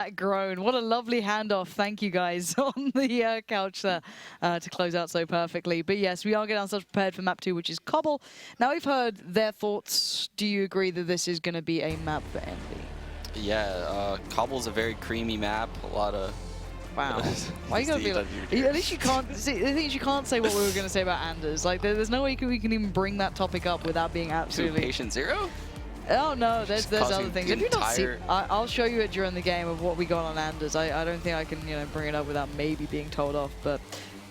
that groan. What a lovely handoff. Thank you, guys, on the couch there to close out so perfectly. But yes, we are getting ourselves prepared for map 2, which is Cobble. Now, we've heard their thoughts. Do you agree that this is going to be a map for EnVy? Yeah, Cobble's a very creamy map. A lot of... Wow. Why you gotta be like... At least you can't... See, the thing is, you can't say what we were going to say about Anders. Like, there's no way we can even bring that topic up without being absolutely... Patient Zero? Oh no, there's other things. If you not see, entire... I'll show you it during the game of what we got on Anders. I don't think I can bring it up without maybe being told off, but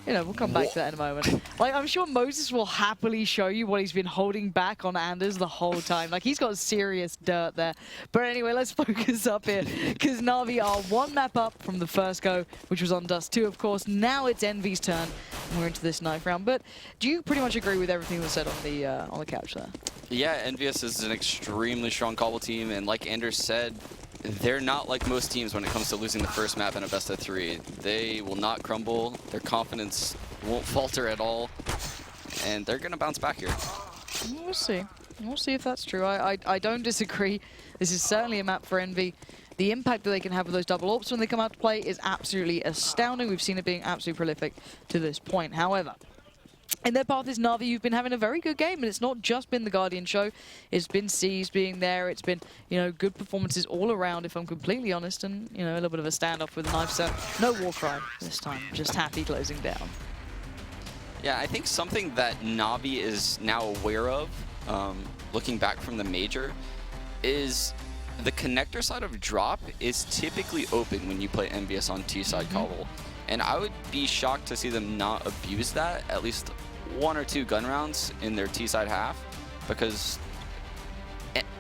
we'll come back to that in a moment. Like, I'm sure Moses will happily show you what he's been holding back on Anders the whole time. Like, he's got serious dirt there. But anyway, let's focus up here, because NaVi are one map up from the first go, which was on Dust 2, of course. Now it's EnVy's turn, and we're into this knife round. But do you pretty much agree with everything that was said on the couch there? Yeah, EnVyUs is an extremely strong Cobble team, and like Anders said, they're not like most teams when it comes to losing the first map in a best of 3. They will not crumble, their confidence won't falter at all, and they're going to bounce back here. We'll see. We'll see if that's true. I don't disagree. This is certainly a map for EnVy. The impact that they can have with those double AWPs when they come out to play is absolutely astounding. We've seen it being absolutely prolific to this point. However, in their path is NaVi, who've been having a very good game, and it's not just been the Guardian show. It's been C's being there. It's been, good performances all around, if I'm completely honest, and, a little bit of a standoff with a knife set. No war cry this time, just happy closing down. Yeah, I think something that NaVi is now aware of, looking back from the major, is the connector side of drop is typically open when you play EnVyUs on T-side Cobble. And I would be shocked to see them not abuse that, at least 1 or 2 gun rounds in their T-side half, because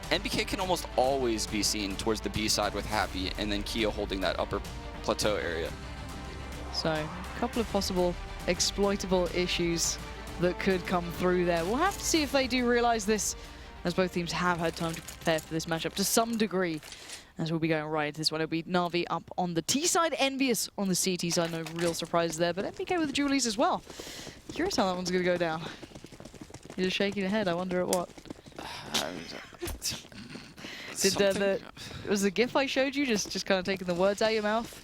NBK can almost always be seen towards the B side with Happy, and then Kia holding that upper plateau area. So, a couple of possible exploitable issues that could come through there. We'll have to see if they do realize this, as both teams have had time to prepare for this matchup to some degree. As we'll be going right into this one, it'll be NaVi up on the T side, EnVyUs on the CT side. No real surprises there, but NBK with the Julies as well. Curious how that one's going to go down. You're just shaking your head. I wonder at what. Was the GIF I showed you just kind of taking the words out of your mouth?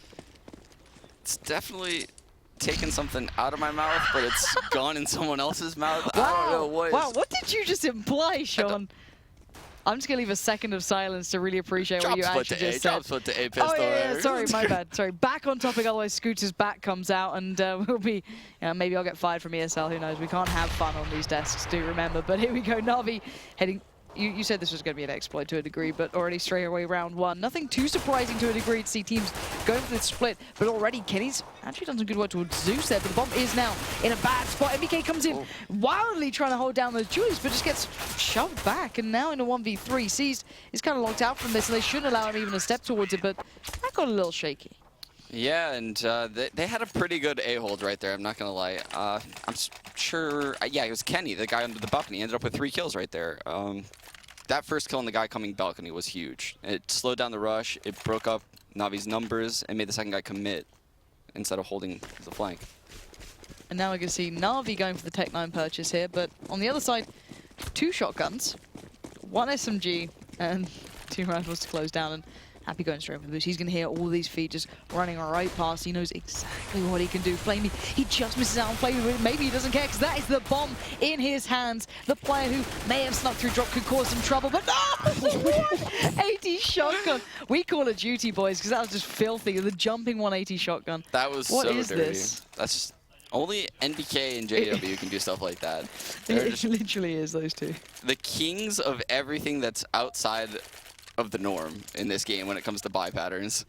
It's definitely taken something out of my mouth, but it's gone in someone else's mouth. Wow. I don't know what. Wow, what did you just imply, Sean? I'm just going to leave a second of silence to really appreciate what you actually just said. Drop split to A pistol. Oh, yeah, sorry, my bad. Sorry, back on topic, otherwise Scooter's back comes out and we'll be, maybe I'll get fired from ESL, who knows. We can't have fun on these desks, do remember. But here we go, NaVi heading... You said this was going to be an exploit to a degree, but already straight away round 1. Nothing too surprising to a degree to see teams going for this split, but already Kenny's actually done some good work towards Zeus there, but the bomb is now in a bad spot. MBK comes in wildly trying to hold down those Julies, but just gets shoved back, and now in a 1v3. Seized is kind of locked out from this, and they shouldn't allow him even a step towards it, but that got a little shaky. Yeah, and they had a pretty good A-hold right there, I'm not going to lie. I'm sure, yeah, it was Kenny, the guy under the balcony. He ended up with 3 kills right there. That first kill on the guy coming balcony was huge. It slowed down the rush, it broke up NaVi's numbers, and made the second guy commit instead of holding the flank. And now we can see NaVi going for the Tech 9 purchase here, but on the other side, 2 shotguns, 1 SMG, and 2 rifles to close down. And Happy going straight for the boost. He's going to hear all these feet just running right past. He knows exactly what he can do. Flamey, he just misses out on Flamey, but maybe he doesn't care because that is the bomb in his hands. The player who may have snuck through drop could cause some trouble, but no! 180 shotgun. We call it duty, boys, because that was just filthy. The jumping 180 shotgun. That was what so is dirty. This? That's just, only NBK and JW can do stuff like that. It just literally is those two. The kings of everything that's outside of the norm in this game when it comes to buy patterns.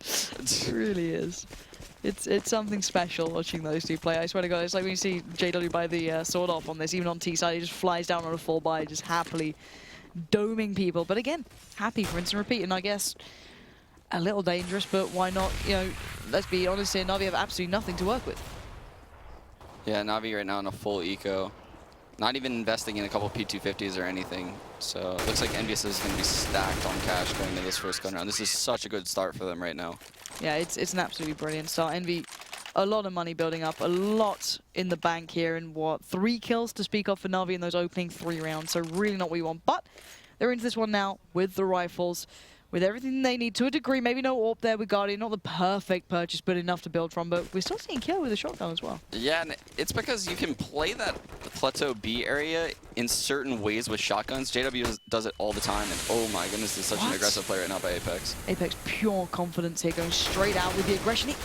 It really is. It's something special watching those two play. I swear to God, it's like when you see JW buy the sword off on this, even on T side, he just flies down on a full buy, just happily doming people. But again, Happy for instant repeat, and I guess a little dangerous, but why not? Let's be honest here, NaVi have absolutely nothing to work with. Yeah, NaVi right now in a full eco. Not even investing in a couple P250s or anything. So it looks like EnVyUs is going to be stacked on cash going into this first gun round. This is such a good start for them right now. Yeah, it's an absolutely brilliant start. EnVy, a lot of money building up, a lot in the bank here, and 3 kills to speak of for NaVi in those opening 3 rounds. So really not what we want. But they're into this one now with the rifles. with everything they need to a degree. Maybe no AWP there with Guardian, not the perfect purchase, but enough to build from. But we're still seeing Kyo with a shotgun as well. Yeah, and it's because you can play that Plateau B area in certain ways with shotguns. JW does it all the time, and oh my goodness, this is such an aggressive play right now by Apex. Apex pure confidence here, going straight out with the aggression. He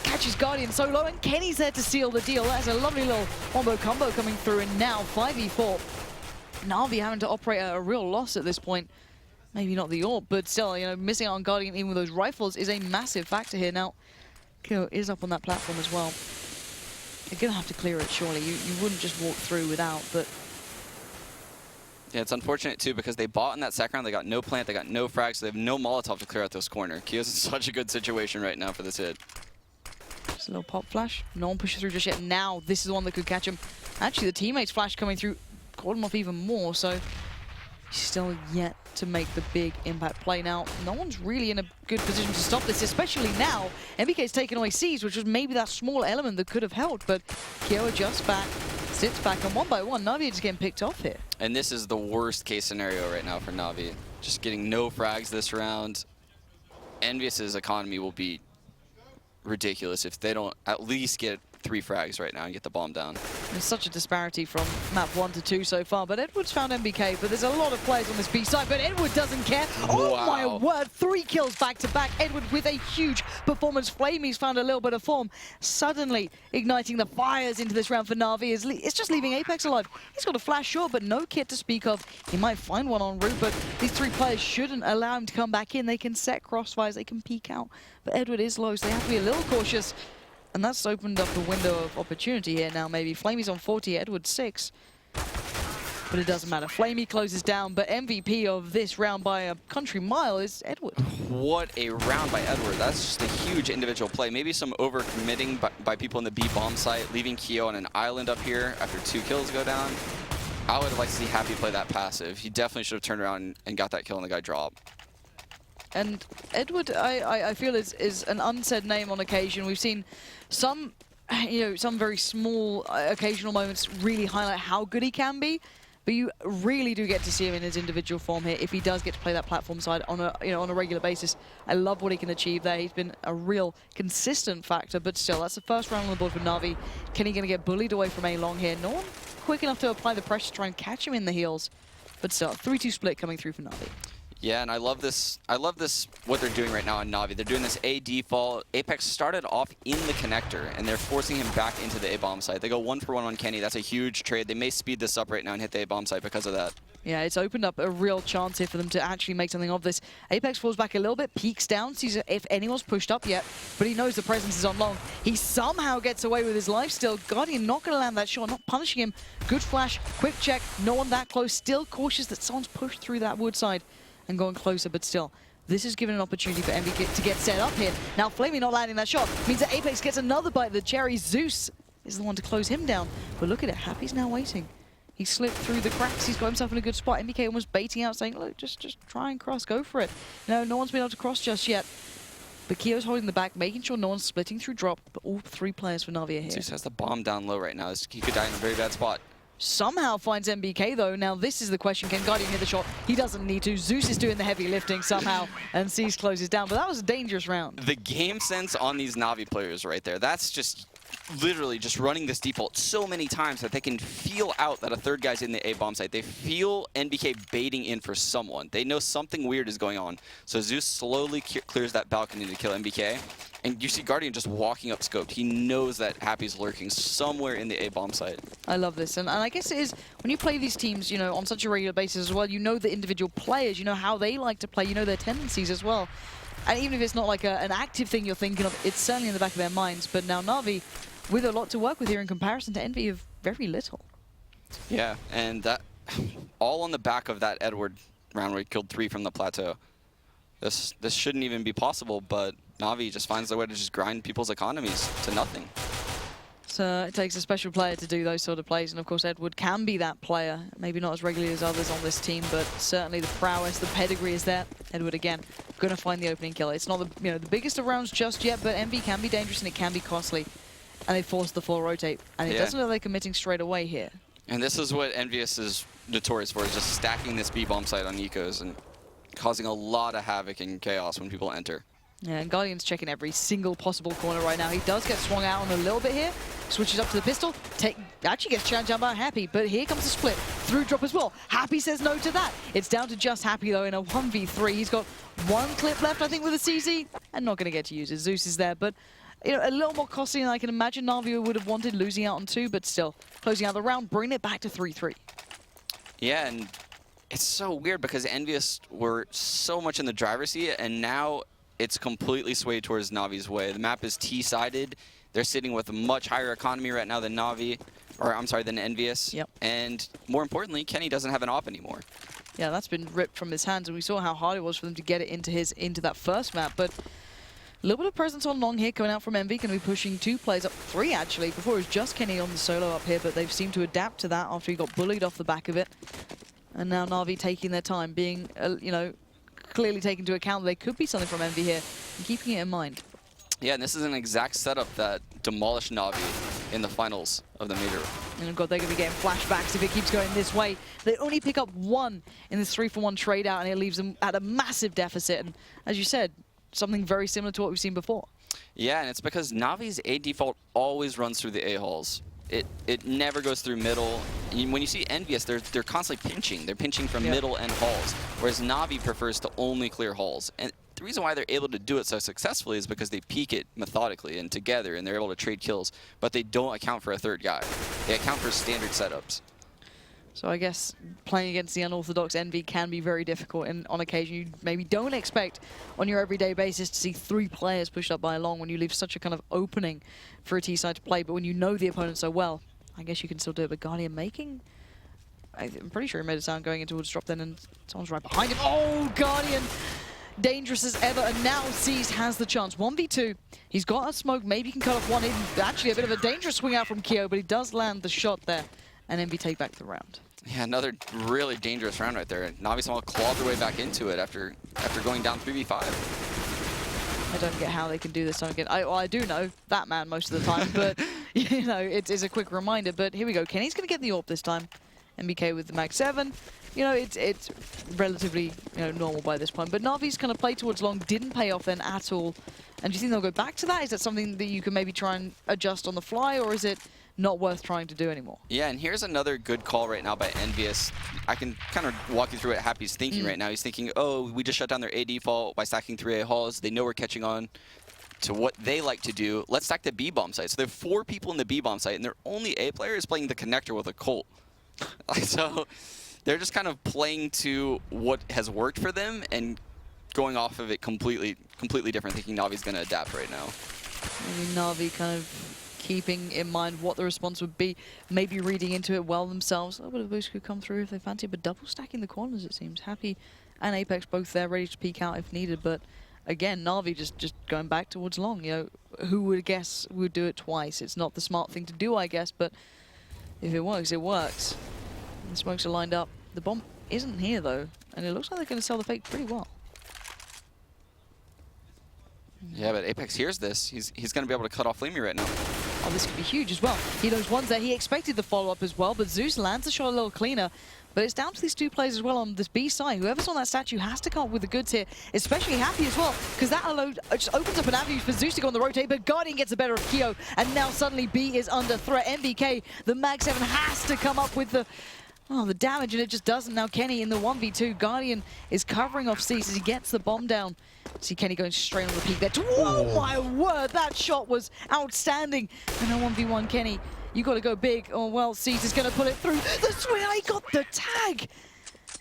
catches Guardian so low, and Kenny's there to seal the deal. That's a lovely little wombo combo coming through, and now 5v4. NaVi having to operate at a real loss at this point. Maybe not the AWP, but still, you know, missing out on Guardian even with those rifles is a massive factor here. Now, Kyo is up on that platform as well. They're going to have to clear it, surely. You wouldn't just walk through without, but... Yeah, it's unfortunate, too, because they bought in that second round. They got no plant, they got no frags, so they have no Molotov to clear out this corner. Kyo's in such a good situation right now for this hit. Just a little pop flash. No one pushes through just yet. Now, this is the one that could catch him. Actually, the teammates' flash coming through caught him off even more, so... He's still yet to make the big impact play. Now, no one's really in a good position to stop this, especially now. NBK's taken away C's, which was maybe that small element that could have helped, but Kyo adjusts back, sits back, and one by one, NaVi is getting picked off here. And this is the worst case scenario right now for NaVi. Just getting no frags this round. EnVyUs' economy will be ridiculous if they don't at least get 3 frags right now and get the bomb down. There's such a disparity from map 1 to 2 so far, but Edward's found MBK, but there's a lot of players on this B side, but Edward doesn't care. Oh wow. My word, 3 kills back to back. Edward with a huge performance. Flamey's found a little bit of form, suddenly igniting the fires into this round for NaVi. It's just leaving Apex alive. He's got a flash short, but no kit to speak of. He might find one en route, but these 3 players shouldn't allow him to come back in. They can set crossfires, they can peek out, but Edward is low, so they have to be a little cautious. And that's opened up a window of opportunity here now, maybe. Flamey's on 40, Edward 6. But it doesn't matter. Flamey closes down, but MVP of this round by a country mile is Edward. What a round by Edward. That's just a huge individual play. Maybe some overcommitting by people in the B bomb site, leaving Kyo on an island up here after 2 kills go down. I would have liked to see Happy play that passive. He definitely should have turned around and got that kill and the guy dropped. And Edward, I feel is an unsaid name on occasion. We've seen some, some very small occasional moments really highlight how good he can be. But you really do get to see him in his individual form here if he does get to play that platform side on a regular basis. I love what he can achieve there. He's been a real consistent factor, but still, that's the first round on the board for NaVi. Kenny going to get bullied away from A long here. No one quick enough to apply the pressure to try and catch him in the heels. But still, 3-2 split coming through for NaVi. Yeah, and I love this, what they're doing right now on NaVi. They're doing this A default. Apex started off in the connector, and they're forcing him back into the A-bomb site. They go 1-for-1 on Kenny. That's a huge trade. They may speed this up right now and hit the A-bomb site because of that. Yeah, it's opened up a real chance here for them to actually make something of this. Apex falls back a little bit, peeks down, sees if anyone's pushed up yet, but he knows the presence is on long. He somehow gets away with his life still. Guardian not going to land that shot, not punishing him. Good flash, quick check, no one that close. Still cautious that someone's pushed through that wood side and going closer, but still, this is given an opportunity for MV to get set up here. Now, Flamey not landing that shot means that Apex gets another bite of the cherry. Zeus is the one to close him down, but look at it, Happy's now waiting. He slipped through the cracks, he's got himself in a good spot. MVK almost baiting out, saying, look, just try and cross, go for it. No one's been able to cross just yet. But Kyo's holding the back, making sure no one's splitting through drop, but all 3 players for NaVi are here. Zeus has the bomb down low right now. He could die in a very bad spot. Somehow finds MBK though. Now this is the question, can Guardian hit the shot? He doesn't need to. Zeus is doing the heavy lifting somehow, and C's closes down, but that was a dangerous round. The game sense on these NaVi players right there, that's just literally just running this default so many times that they can feel out that a third guy's in the A-bomb site. They feel NBK baiting in for someone. They know something weird is going on. So Zeus slowly clears that balcony to kill MBK. And you see Guardian just walking up scoped. He knows that Happy's lurking somewhere in the A-bomb site. I love this. And I guess it is, when you play these teams, on such a regular basis as well, you know the individual players, you know how they like to play, you know their tendencies as well. And even if it's not like an active thing you're thinking of, it's certainly in the back of their minds. But now NaVi, with a lot to work with here in comparison to Envy, of very little. Yeah, and that all on the back of that Edward round where he killed 3 from the plateau. This shouldn't even be possible, but NaVi just finds a way to just grind people's economies to nothing. So it takes a special player to do those sort of plays, and of course Edward can be that player. Maybe not as regularly as others on this team, but certainly the prowess, the pedigree is there. Edward again, going to find the opening kill. It's not the biggest of rounds just yet, but Envy can be dangerous and it can be costly. And they force the full rotate, and it doesn't look like they're committing straight away here. And this is what EnVyUs is notorious for, is just stacking this B-bomb site on ecos. And causing a lot of havoc and chaos when people enter. Yeah, and Guardian's checking every single possible corner right now. He does get swung out on a little bit here. Switches up to the pistol. Actually gets challenged down by Happy, but here comes the split. Through drop as well. Happy says no to that. It's down to just Happy, though, in a 1v3. He's got one clip left, I think, with a CZ. And not going to get to use it. Zeus is there, but you know, a little more costly than I can imagine NaVi would have wanted, losing out on 2, but still. Closing out the round, bringing it back to 3-3. Yeah, and it's so weird because EnVyUs were so much in the driver's seat, and now it's completely swayed towards NaVi's way. The map is T-sided. They're sitting with a much higher economy right now than NaVi, or I'm sorry, than EnVyUs. Yep. And more importantly, Kenny doesn't have an op anymore. Yeah, that's been ripped from his hands, and we saw how hard it was for them to get it into that first map. But a little bit of presence on long here coming out from Envy. Going to be pushing 2 players up, 3 actually. Before it was just Kenny on the solo up here, but they've seemed to adapt to that after he got bullied off the back of it. And now NaVi taking their time, being, you know, clearly taking into account that there could be something from Envy here, and keeping it in mind. Yeah, and this is an exact setup that demolished NaVi in the finals of the major. And God, they're going to be getting flashbacks if it keeps going this way. They only pick up 1 in this 3-for-1 trade out, and it leaves them at a massive deficit. And as you said, something very similar to what we've seen before. Yeah, and it's because NaVi's A default always runs through the A halls. It never goes through middle. When you see EnVyUs, they're constantly pinching. They're pinching from middle and halls, whereas NaVi prefers to only clear halls. And the reason why they're able to do it so successfully is because they peek it methodically and together, and they're able to trade kills, but they don't account for a third guy. They account for standard setups. So I guess playing against the unorthodox Envy can be very difficult, and on occasion you maybe don't expect on your everyday basis to see 3 players pushed up by a long when you leave such a kind of opening for a T-side to play, but when you know the opponent so well, I guess you can still do it. But Guardian making... I'm pretty sure he made a sound going in towards drop then, and someone's right behind him. Oh, Guardian! Dangerous as ever, and now Seized has the chance. 1v2, he's got a smoke, maybe he can cut off one in. Actually a bit of a dangerous swing out from Kyo, but he does land the shot there, and Envy take back the round. Yeah, another really dangerous round right there. NaVi somehow clawed their way back into it after going down 3v5. I don't get how they can do this time again. I do know that man most of the time, but you know, it is a quick reminder. But here we go. Kenny's going to get the AWP this time. MBK with the Mag 7. You know, it's relatively normal by this point. But NaVi's kind of play towards long didn't pay off then at all. And do you think they'll go back to that? Is that something that you can maybe try and adjust on the fly, or is it not worth trying to do anymore? Yeah, and here's another good call right now by EnVyUs. I can kind of walk you through what Happy's thinking right now. He's thinking, oh, we just shut down their A default by stacking 3 A halls. They know we're catching on to what they like to do. Let's stack the B bomb site. So there are 4 people in the B bomb site, and their only A player is playing the connector with a Colt. So they're just kind of playing to what has worked for them and going off of it completely different, thinking NaVi's going to adapt right now. Maybe NaVi kind of keeping in mind what the response would be, maybe reading into it well themselves. A little bit of boost could come through if they fancy, but double stacking the corners, it seems. Happy and Apex both there, ready to peek out if needed, but again, NaVi just going back towards long. You know, who would guess would do it twice? It's not the smart thing to do, I guess, but if it works, it works. And the smokes are lined up. The bomb isn't here, though, and it looks like they're going to sell the fake pretty well. Yeah, but Apex hears this. He's going to be able to cut off Flamey right now. Oh, this could be huge as well. He knows one's there. He expected the follow-up as well, but Zeus lands the shot a little cleaner. But it's down to these 2 players as well on this B side. Whoever's on that statue has to come up with the goods here, especially Happy as well, because that alone just opens up an avenue for Zeus to go on the rotate, but Guardian gets the better of Kyo, and now suddenly B is under threat. MBK, the Mag 7, has to come up with the damage, and it just doesn't. Now Kenny in the 1v2. Guardian is covering off Cease as he gets the bomb down. See Kenny going straight on the peak there. Oh my word, that shot was outstanding. And a 1v1 Kenny, you got to go big. Oh well, Cease is going to pull it through. The swing, he got the tag.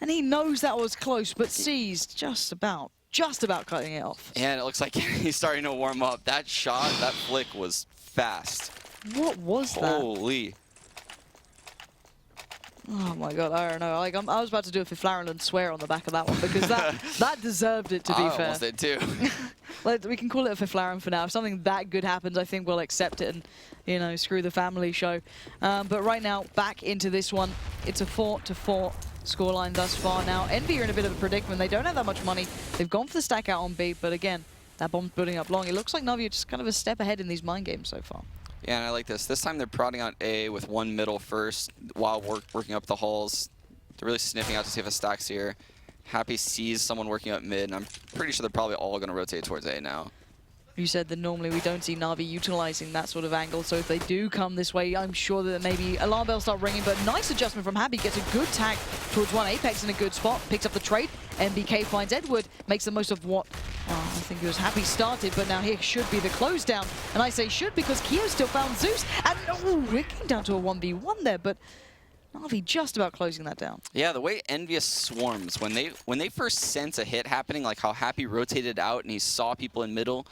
And he knows that was close, but Cease just about cutting it off. Yeah, and it looks like he's starting to warm up. That shot, that flick was fast. What was that? Holy. Oh my god, I don't know. Like I was about to do a Fiflaren swear on the back of that one because that deserved it, to be fair. I almost did too. We can call it a Fiflaren for now. If something that good happens, I think we'll accept it and, you know, screw the family show. But right now, back into this one. It's a 4-4 scoreline thus far. Now, Envy are in a bit of a predicament. They don't have that much money. They've gone for the stack out on B, but again, that bomb's building up long. It looks like NaVi are just kind of a step ahead in these mind games so far. Yeah, and I like this. This time they're prodding out A with 1 middle first while working up the halls. They're really sniffing out to see if it stacks here. Happy sees someone working up mid, and I'm pretty sure they're probably all going to rotate towards A now. You said that normally we don't see NaVi utilizing that sort of angle, so if they do come this way, I'm sure that maybe alarm bells start ringing, but nice adjustment from Happy, gets a good tag towards one. Apex in a good spot, picks up the trade, NBK finds Edward, makes the most of what, I think it was Happy started, but now here should be the close down, and I say should because Keo still found Zeus, and we're getting down to a 1v1 there, but NaVi just about closing that down. Yeah, the way EnVyUs swarms, when they first sense a hit happening, like how Happy rotated out and he saw people in middle,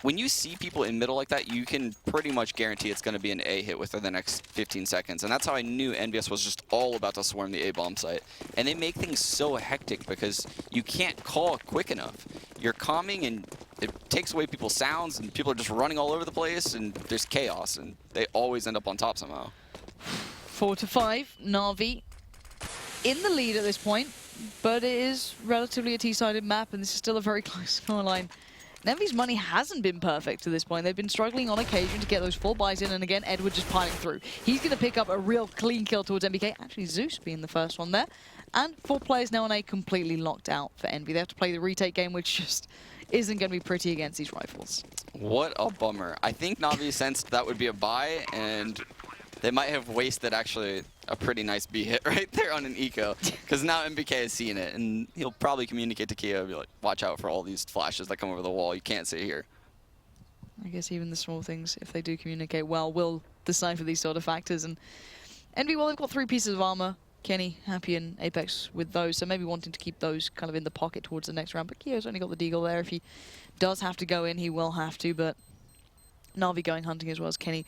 when you see people in middle like that, you can pretty much guarantee it's going to be an A hit within the next 15 seconds. And that's how I knew EnVyUs was just all about to swarm the A-bomb site. And they make things so hectic because you can't call quick enough. You're calming and it takes away people's sounds and people are just running all over the place and there's chaos and they always end up on top somehow. 4-5, NaVi in the lead at this point, but it is relatively a T-sided map and this is still a very close scoreline. NaVi's money hasn't been perfect to this point. They've been struggling on occasion to get those full buys in, and again, Edward just piling through. He's going to pick up a real clean kill towards NBK. Actually, Zeus being the first one there. And 4 players now on A completely locked out for Envy. They have to play the retake game, which just isn't going to be pretty against these rifles. What a bummer. I think NaVi sensed that would be a buy, and they might have wasted actually a pretty nice B hit right there on an eco, because now NBK has seen it, and he'll probably communicate to Keo, be like, watch out for all these flashes that come over the wall. You can't sit here. I guess even the small things, if they do communicate well, will decipher these sort of factors. And Envy, well, they've got 3 pieces of armor. Kenny, Happy, and Apex with those, so maybe wanting to keep those kind of in the pocket towards the next round. But Keo's only got the deagle there. If he does have to go in, he will have to, but NaVi going hunting as well as Kenny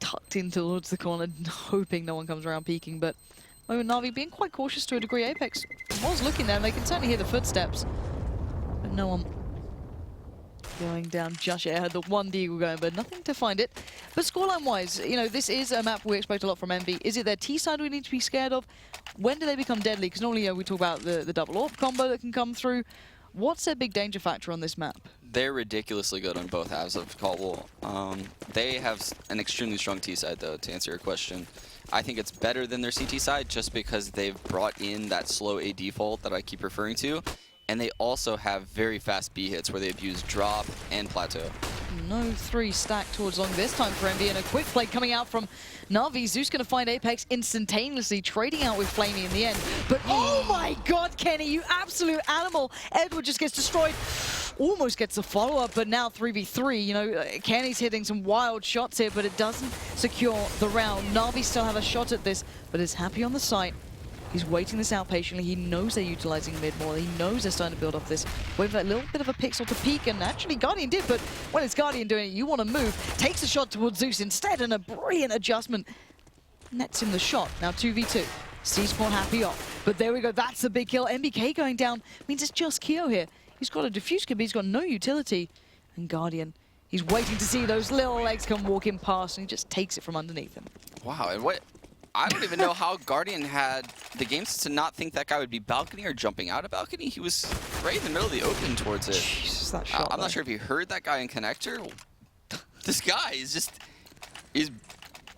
tucked in towards the corner, hoping no one comes around peeking, but NaVi being quite cautious to a degree. Apex was looking there, and they can certainly hear the footsteps, but no one going down just yet. I heard the one deagle going, but nothing to find it. But scoreline-wise, you know, this is a map we expect a lot from Envy. Is it their T-side we need to be scared of? When do they become deadly? Because normally we talk about the double AWP combo that can come through. What's their big danger factor on this map? They're ridiculously good on both halves of Cobble. They have an extremely strong T side, though, to answer your question. I think it's better than their CT side just because they've brought in that slow A default that I keep referring to. And they also have very fast B hits where they've used drop and plateau. No 3 stacked towards long this time for Envy, and a quick play coming out from NaVi. Zeus going to find Apex instantaneously, trading out with Flamey in the end. But oh my god, Kenny, you absolute animal. Edward just gets destroyed. Almost gets a follow-up, but now 3v3. You know, Kenny's hitting some wild shots here, but it doesn't secure the round. NaVi still have a shot at this, but is Happy on the site. He's waiting this out patiently. He knows they're utilizing mid more. He knows they're starting to build off this. Wait for that little bit of a pixel to peek, and actually Guardian did, but when it's Guardian doing it, you want to move. Takes a shot towards Zeus instead, and a brilliant adjustment. Nets in the shot. Now 2v2. C-Spawn Happy off. But there we go. That's a big kill. NBK going down means it's just Keo here. He's got a diffuse kit, but he's got no utility. And Guardian, he's waiting to see those little legs come walking past, and he just takes it from underneath him. Wow, and what? I don't even know how Guardian had the game to not think that guy would be balcony or jumping out of balcony. He was right in the middle of the open towards it. Jesus, that shot, I'm not sure if he heard that guy in connector. This guy is just,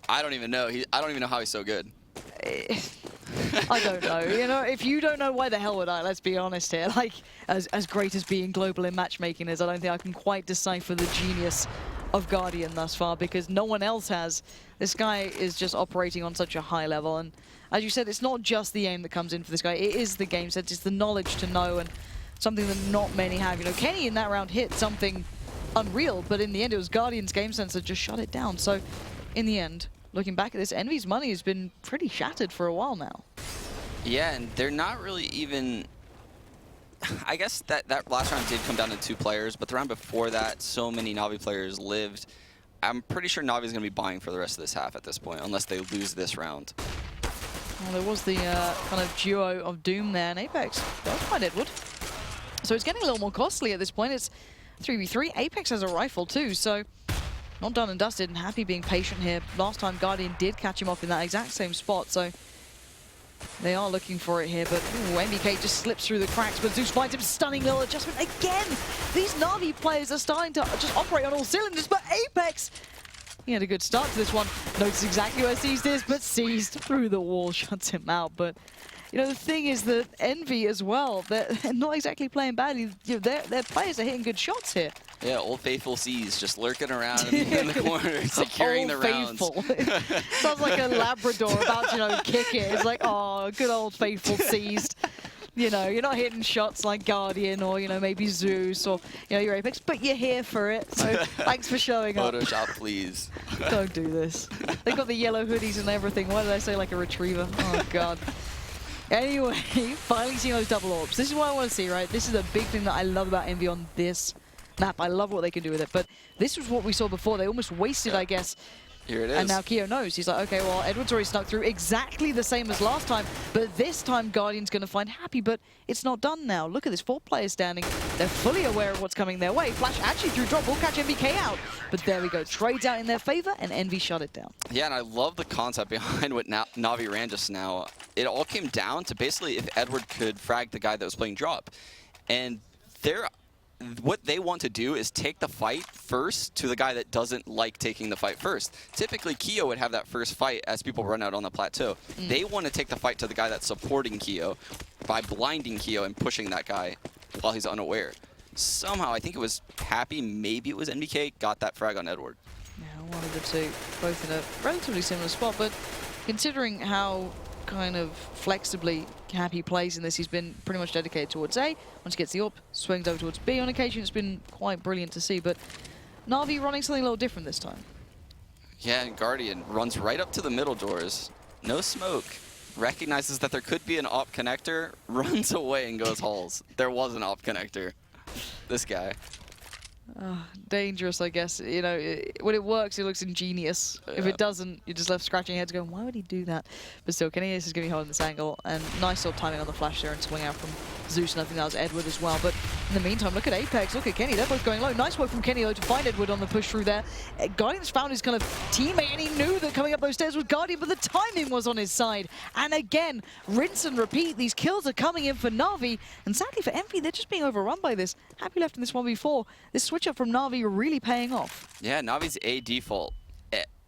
I don't even know. I don't even know how he's so good. I don't know. You know, if you don't know, why the hell would I? Let's be honest here. Like, as great as being global in matchmaking is, I don't think I can quite decipher the genius of Guardian thus far, because no one else has. This guy is just operating on such a high level, and as you said, it's not just the aim that comes in for this guy, it is the game sense, it's the knowledge to know, and something that not many have. You know, Kenny in that round hit something unreal, but in the end it was Guardian's game sense that just shut it down. So in the end, looking back at this, Envy's money has been pretty shattered for a while now. Yeah, and they're not really even... I guess that last round did come down to 2 players, but the round before that, so many NaVi players lived. I'm pretty sure NaVi's going to be buying for the rest of this half at this point, unless they lose this round. Well, there was the kind of duo of doom there, and Apex does find Edward. So it's getting a little more costly at this point. It's 3v3. Apex has a rifle too, so not done and dusted, and Happy being patient here. Last time Guardian did catch him off in that exact same spot, so they are looking for it here, but NBK just slips through the cracks, but Zeus finds him. Stunning little adjustment again. These NaVi players are starting to just operate on all cylinders, but Apex, he had a good start to this one. Notices exactly where Seized is, but Seized through the wall shuts him out. But you know, the thing is that Envy as well, they're not exactly playing badly. You know, their players are hitting good shots here. Yeah, Old Faithful C's just lurking around in the corner, securing the rounds. Sounds like a Labrador about to, you know, kick it. It's like, oh, good Old Faithful seized. You know, you're not hitting shots like Guardian or, you know, maybe Zeus or, you know, your Apex, but you're here for it. So thanks for showing up. Photoshop, please. Don't do this. They got the yellow hoodies and everything. Why did I say like a retriever? Oh, God. Anyway, finally seeing those double orbs. This is what I want to see, right? This is a big thing that I love about Envy on this map. I love what they can do with it. But this was what we saw before. They almost wasted, I guess. Here it is. And now Keo knows. He's like, okay, well, Edward's already snuck through exactly the same as last time, but this time Guardian's going to find Happy, but it's not done now. Look at this, 4 players standing. They're fully aware of what's coming their way. Flash actually through drop will catch MVK out, but there we go. Trades out in their favor, and Envy shut it down. Yeah, and I love the concept behind what NaVi ran just now. It all came down to basically if Edward could frag the guy that was playing drop. And what they want to do is take the fight first to the guy that doesn't like taking the fight first. Typically, Keo would have that first fight as people run out on the plateau. They want to take the fight to the guy that's supporting Keo by blinding Keo and pushing that guy while he's unaware. Somehow, I think it was Happy, maybe it was NBK, got that frag on Edward. Yeah, one of the two, both in a relatively similar spot, but considering how kind of flexibly Happy plays in this, he's been pretty much dedicated towards A. Once he gets the AWP, swings over towards B. On occasion, it's been quite brilliant to see, but NaVi running something a little different this time. Yeah, and Guardian runs right up to the middle doors. No smoke. Recognizes that there could be an AWP connector, runs away and goes halls. There was an AWP connector. This guy. Dangerous, I guess. You know, when it works, it looks ingenious. Yeah. If it doesn't, you're just left scratching your heads going, why would he do that? But still, Kenny is going to be holding this angle, and nice sort of timing on the flash there and swing out from Zeus, and I think that was Edward as well. But in the meantime, look at Apex, look at Kenny. They're both going low. Nice work from Kenny, though, to find Edward on the push through there. Guardian's found his kind of teammate, and he knew that coming up those stairs was Guardian, but the timing was on his side. And again, rinse and repeat. These kills are coming in for NaVi, and sadly for Envy, they're just being overrun by this. Happy left in this 1v4. This switch up from NaVi really paying off. Yeah, NaVi's A default.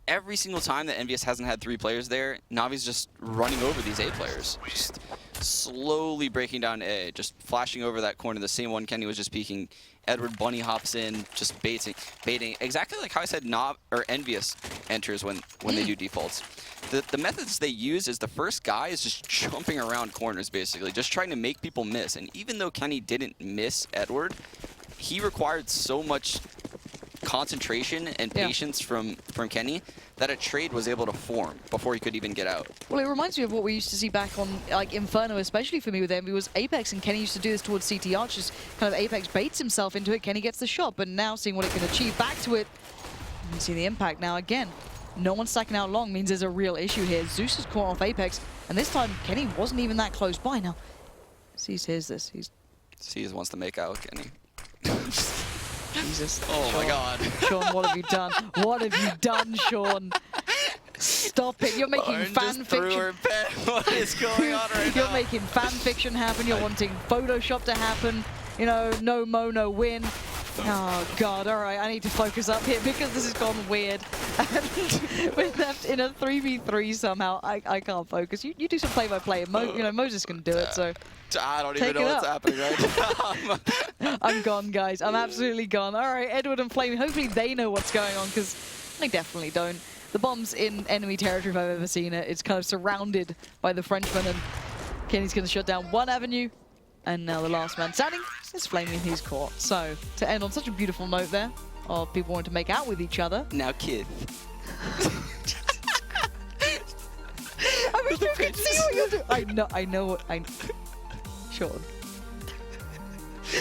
Every single time that EnVyUs hasn't had 3 players there, NaVi's just running over these A players. Just slowly breaking down A, just flashing over that corner, the same one Kenny was just peeking. Edward bunny hops in, just baiting. Exactly like how I said EnVyUs enters when they do defaults. The methods they use is the first guy is just jumping around corners, basically, just trying to make people miss. And even though Kenny didn't miss Edward, he required so much concentration and patience from Kenny that a trade was able to form before he could even get out. Well, it reminds me of what we used to see back on like Inferno, especially for me with Envy, was Apex, and Kenny used to do this towards CT Archers. Kind of Apex baits himself into it, Kenny gets the shot, but now seeing what it can achieve back to it, you can see the impact now again. No one stacking out long means there's a real issue here. Zeus is caught off Apex, and this time Kenny wasn't even that close by. Now, C's hears this. C's wants to make out Kenny. Jesus. Oh Sean. My God. Sean, what have you done? What have you done, Sean? Stop it. You're making fan fiction. What is going on right now? You're making fan fiction happen. You're wanting Photoshop to happen. You know, no mo, no win. Oh, God. All right, I need to focus up here because this has gone weird. And we're left in a 3v3 somehow. I can't focus. You do some play-by-play. You know, Moses can do it, so... I don't even know what's happening right now. I'm gone, guys. I'm absolutely gone. All right, Edward and Flame, hopefully they know what's going on, because they definitely don't. The bomb's in enemy territory if I've ever seen it. It's kind of surrounded by the Frenchmen, and Kenny's going to shut down one avenue, and now the last man standing is Flaming, he's caught. So, to end on such a beautiful note there, of people wanting to make out with each other. Now, kid. I mean, you can see what you're doing. I know. Sean.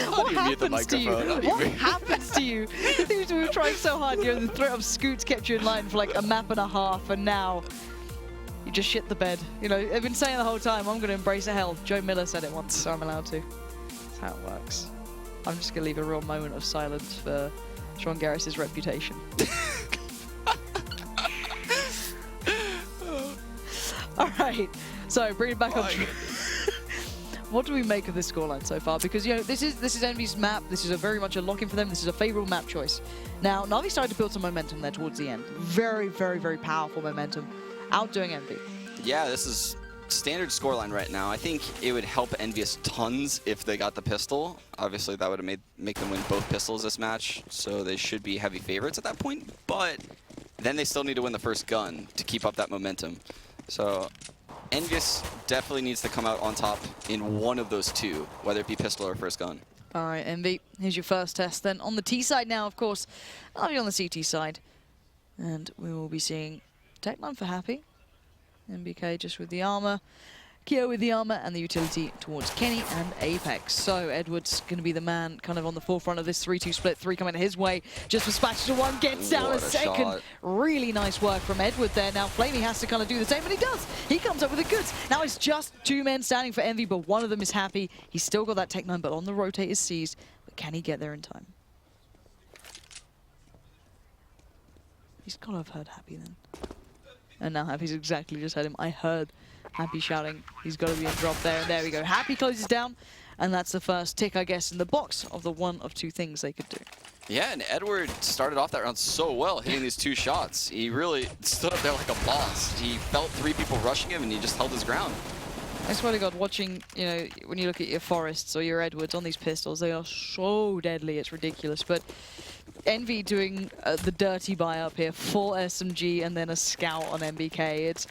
What happens to you? What happens to you? We were trying so hard. You know, the threat of Scoots kept you in line for like a map and a half, and now you just shit the bed. You know, I've been saying the whole time, I'm going to embrace the hell. Joe Miller said it once, so I'm allowed to. That's how it works. I'm just going to leave a real moment of silence for Sean Garris's reputation. All right, so bring it back on. What do we make of this scoreline so far? Because, you know, this is Envy's map. This is very much a lock-in for them. This is a favorable map choice. Now, NaVi started to build some momentum there towards the end. Very, very, very powerful momentum. Outdoing Envy. Yeah, this is standard scoreline right now, I think it would help EnVyUs tons if they got the pistol. Obviously, that would have make them win both pistols this match, so they should be heavy favorites at that point. But then they still need to win the first gun to keep up that momentum. So EnVyUs definitely needs to come out on top in one of those two, whether it be pistol or first gun. All right, Envy, here's your first test. Then on the T side now, of course, I'll be on the CT side. And we will be seeing Techline for Happy. MBK just with the armor, Kyo with the armor, and the utility towards Kenny and Apex. So Edward's going to be the man kind of on the forefront of this 3-2 split. 3 coming his way, just for Spatch to 1, gets down a second. Shot. Really nice work from Edward there. Now Flamey has to kind of do the same, but he does. He comes up with the goods. Now it's just 2 men standing for Envy, but one of them is Happy. He's still got that Tech-9, but on the rotate is seized. But can he get there in time? He's got to have heard Happy then. And now Happy's exactly just heard him. I heard Happy shouting. He's got to be in drop there. And there we go. Happy closes down. And that's the first tick, I guess, in the box of the one of 2 things they could do. Yeah, and Edward started off that round so well, hitting these 2 shots. He really stood up there like a boss. He felt 3 people rushing him, and he just held his ground. I swear to God, watching, you know, when you look at your Forests or your Edwards on these pistols, they are so deadly, it's ridiculous. But Envy doing the dirty buy up here, full SMG and then a scout on MBK.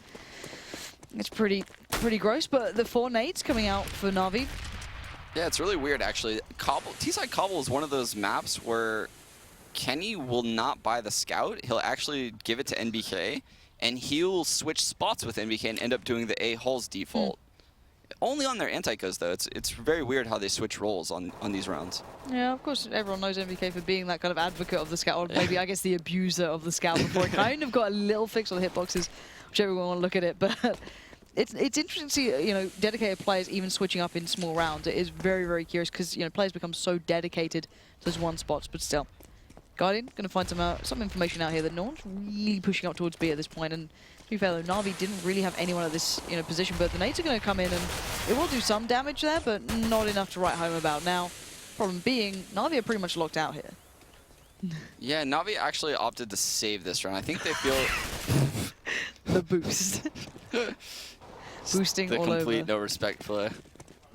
It's pretty gross, but the 4 nades coming out for NaVi. Yeah, it's really weird actually. T-side Cobble is one of those maps where Kenny will not buy the scout. He'll actually give it to NBK, and he'll switch spots with NBK and end up doing the A-Hulls default. Only on their anti-cos though. It's very weird how they switch roles on these rounds. Yeah, of course everyone knows MBK for being that kind of advocate of the scout, or maybe I guess the abuser of the scout before it kind of got a little fix on the hitboxes, whichever one want to look at it. But it's interesting to see, you know, dedicated players even switching up in small rounds. It is very, very curious because, you know, players become so dedicated to those one spots, but still. Guardian going to find some information out here that no one's really pushing up towards B at this point. And to be fair though, NaVi didn't really have anyone at this, you know, position, but the nades are going to come in and it will do some damage there, but not enough to write home about. Now, problem being, NaVi are pretty much locked out here. Yeah, NaVi actually opted to save this round. I think they feel the boost. Boosting all over. The complete no respect play.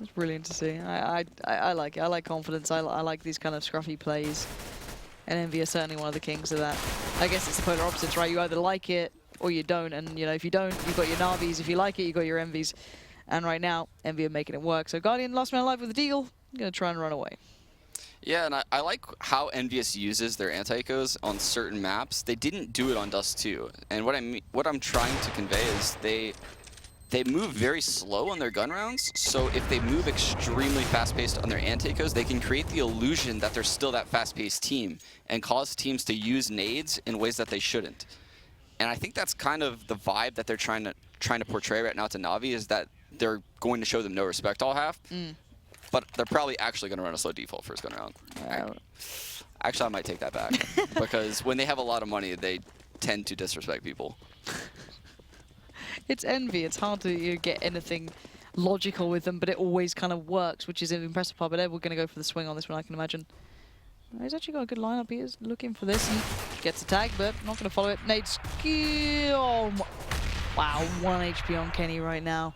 It's brilliant to see. I like it. I like confidence. I like these kind of scruffy plays. And Envy is certainly one of the kings of that. I guess it's the polar opposites, right? You either like it or you don't. And, you know, if you don't, you've got your NaVis. If you like it, you've got your Envies. And right now, Envy are making it work. So Guardian, last man alive with the deal. Going to try and run away. Yeah, and I like how EnVyUs uses their anti-ecos on certain maps. They didn't do it on Dust 2. And what I'm trying to convey is they move very slow on their gun rounds, so if they move extremely fast-paced on their anti-ecos, they can create the illusion that they're still that fast-paced team and cause teams to use nades in ways that they shouldn't. And I think that's kind of the vibe that they're trying to portray right now to NaVi, is that they're going to show them no respect all half, but they're probably actually going to run a slow default first gun round. Actually, I might take that back, because when they have a lot of money, they tend to disrespect people. It's Envy. It's hard to get anything logical with them, but it always kind of works, which is an impressive part. But we're going to go for the swing on this one, I can imagine. He's actually got a good lineup. He is looking for this. He gets a tag, but not going to follow it. Nade's... Oh, wow, 1 HP on Kenny right now.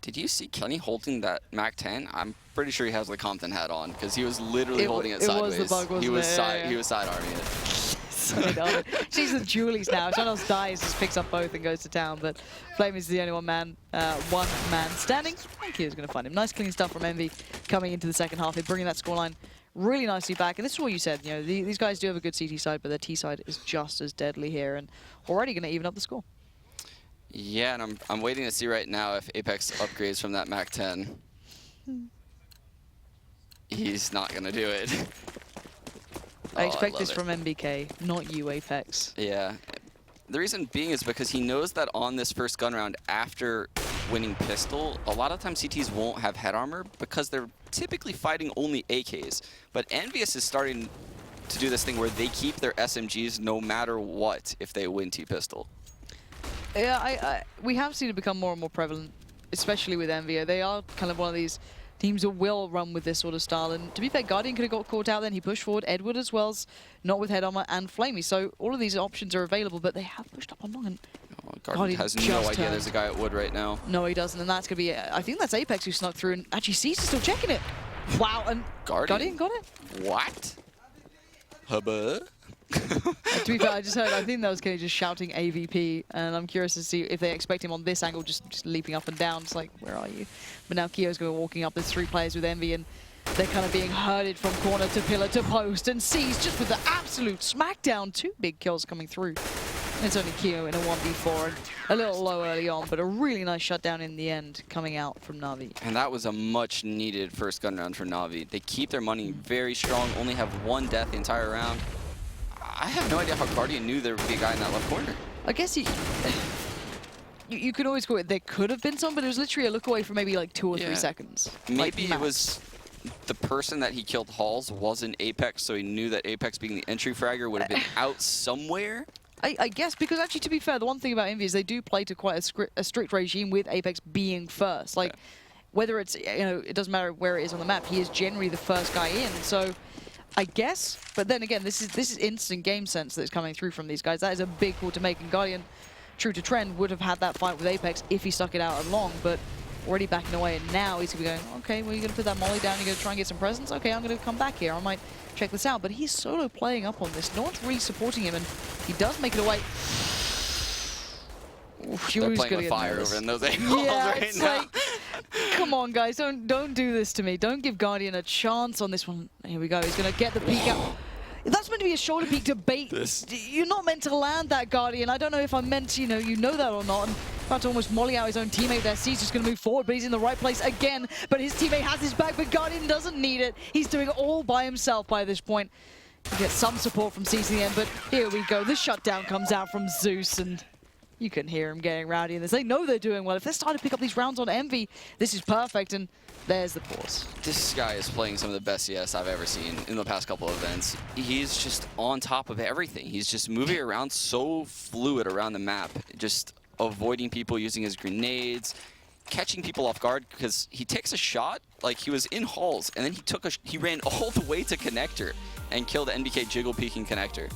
Did you see Kenny holding that MAC-10? I'm pretty sure he has the Compton hat on, because he was literally holding it sideways. It was the bug, wasn't it? He was side-arming it. She's the Julies now. If someone else dies, just picks up both and goes to town. But Flame is the only one man standing. I think he was going to find him. Nice clean stuff from Envy coming into the second half. They're bringing that scoreline really nicely back. And this is what you said. You know, these guys do have a good CT side, but their T side is just as deadly here, and already going to even up the score. Yeah, and I'm waiting to see right now if Apex upgrades from that MAC-10. He's not going to do it. I expect this from MBK, not you, Apex. Yeah. The reason being is because he knows that on this first gun round, after winning pistol, a lot of times CTs won't have head armor because they're typically fighting only AKs. But EnVyUs is starting to do this thing where they keep their SMGs no matter what if they win T-pistol. Yeah, we have seen it become more and more prevalent, especially with EnVyUs. They are kind of one of these teams that will run with this sort of style. And to be fair, Guardian could have got caught out then. He pushed forward. Edward as well, not with head armor, and Flamey. So all of these options are available, but they have pushed up on long. And Guardian has no idea there's a guy at Wood right now. No, he doesn't, and that's going to be, I think that's Apex who snuck through, and actually C's is still checking it. Wow, and Guardian got it? What? Hubba? To be fair, I think that was Kenny just shouting AVP, and I'm curious to see if they expect him on this angle, just leaping up and down. It's like, where are you? But now Kio's going to be walking up. There's 3 players with Envy, and they're kind of being herded from corner to pillar to post, and C's just with the absolute smackdown. 2 big kills coming through. And it's only Kio in a 1v4, and a little low early on, but a really nice shutdown in the end coming out from NaVi. And that was a much needed first gun round for NaVi. They keep their money very strong, only have 1 death the entire round. I have no idea how Guardian knew there would be a guy in that left corner. I guess you could always call it, there could have been some, but it was literally a look away for maybe like 2 or 3 seconds. Maybe like it was the person that he killed Halls wasn't Apex, so he knew that Apex being the entry fragger would have been out somewhere. I guess, because actually, to be fair, the one thing about EnVy is they do play to quite a strict regime with Apex being first. Like, whether it's, it doesn't matter where it is on the map, he is generally the first guy in. So, I guess, but then again, this is instant game sense that's coming through from these guys. That is a big call to make, and Guardian, true to trend, would have had that fight with Apex if he stuck it out long, but already backing away, and now he's going to be going, okay, well, you're going to put that molly down, you're going to try and get some presence? Okay, I'm going to come back here, I might check this out. But he's solo playing up on this, no one's really supporting him, and he does make it away. They're playing with fire over in those angles right now. Like, come on, guys, don't do this to me. Don't give Guardian a chance on this one. Here we go, he's going to get the peek out. That's meant to be a shoulder peek to bait. You're not meant to land that, Guardian. I don't know if I'm meant to, you know that or not. And about to almost molly out his own teammate there. C's just going to move forward, but he's in the right place again. But his teammate has his back, but Guardian doesn't need it. He's doing it all by himself by this point. He gets some support from C's in the end, but here we go. The shutdown comes out from Zeus, and you can hear him getting rowdy in this. They know they're doing well. If they're starting to pick up these rounds on Envy, this is perfect, and there's the pause. This guy is playing some of the best CS I've ever seen in the past couple of events. He's just on top of everything. He's just moving around so fluid around the map, just avoiding people, using his grenades, catching people off guard, because he takes a shot, like he was in halls, and then he ran all the way to connector and killed the NBK jiggle peeking connector.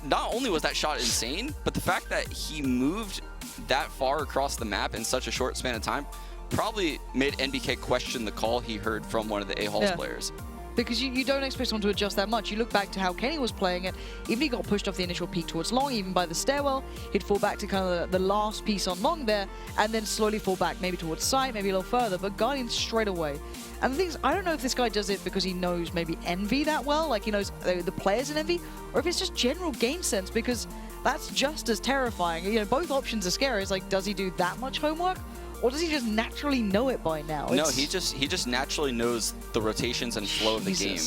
Not only was that shot insane, but the fact that he moved that far across the map in such a short span of time probably made NBK question the call he heard from one of the A-Halls players. Because you don't expect someone to adjust that much. You look back to how Kenny was playing it, even he got pushed off the initial peak towards long, even by the stairwell, he'd fall back to kind of the last piece on long there, and then slowly fall back, maybe towards side, maybe a little further, but Guardian straight away. And the thing is, I don't know if this guy does it because he knows maybe Envy that well, like he knows the players in Envy, or if it's just general game sense, because that's just as terrifying. Both options are scary. It's like, does he do that much homework? Or does he just naturally know it by now? No, he just naturally knows the rotations and flow of the game.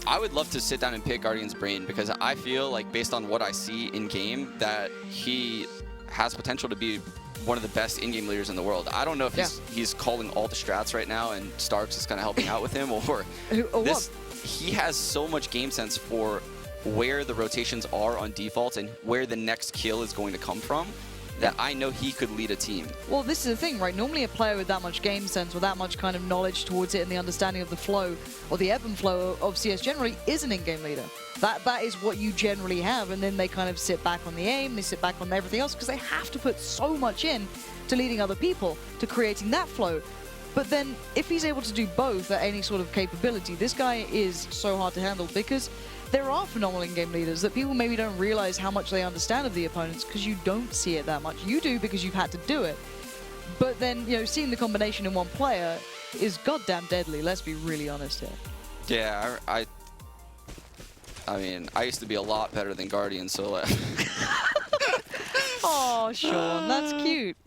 I would love to sit down and pick Guardian's brain, because I feel like, based on what I see in game, that he has potential to be one of the best in-game leaders in the world. I don't know if he's calling all the strats right now and Starks is kind of helping out with him, or this. He has so much game sense for where the rotations are on default and where the next kill is going to come from, that I know he could lead a team. Well, this is the thing, right? Normally a player with that much game sense or that much kind of knowledge towards it and the understanding of the flow or the ebb and flow of CS generally is an in-game leader. That is what you generally have, and then they kind of sit back on the aim, they sit back on everything else, because they have to put so much in to leading other people, to creating that flow. But then, if he's able to do both at any sort of capability, this guy is so hard to handle, because there are phenomenal in-game leaders that people maybe don't realize how much they understand of the opponents, because you don't see it that much. You do because you've had to do it. But then, seeing the combination in one player is goddamn deadly, let's be really honest here. Yeah, I mean, I used to be a lot better than Guardian, so... Oh, Sean, that's cute.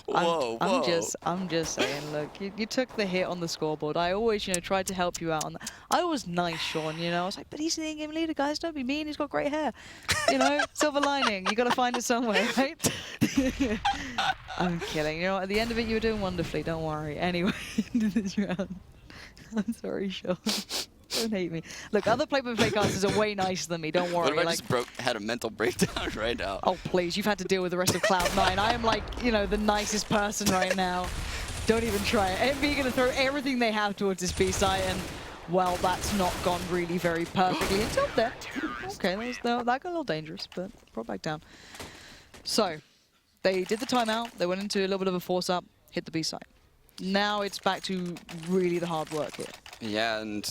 Whoa. I'm just saying, look, you took the hit on the scoreboard. I always, tried to help you out on that. I was nice, Sean, I was like, but he's the in-game leader, guys, don't be mean, he's got great hair. Silver lining, you got to find it somewhere, right? I'm kidding. At the end of it, you were doing wonderfully, don't worry. Anyway, into this round. I'm sorry, Sean. Don't hate me. Look, other play-by-play casters are way nicer than me, don't worry. What if I just had a mental breakdown right now? Oh, please, you've had to deal with the rest of Cloud9. I am like, the nicest person right now. Don't even try it. Envy are going to throw everything they have towards this B site, and well, that's not gone really very perfectly until then. Okay, that got a little dangerous, but brought back down. So, they did the timeout, they went into a little bit of a force-up, hit the B side. Now it's back to really the hard work here. Yeah, and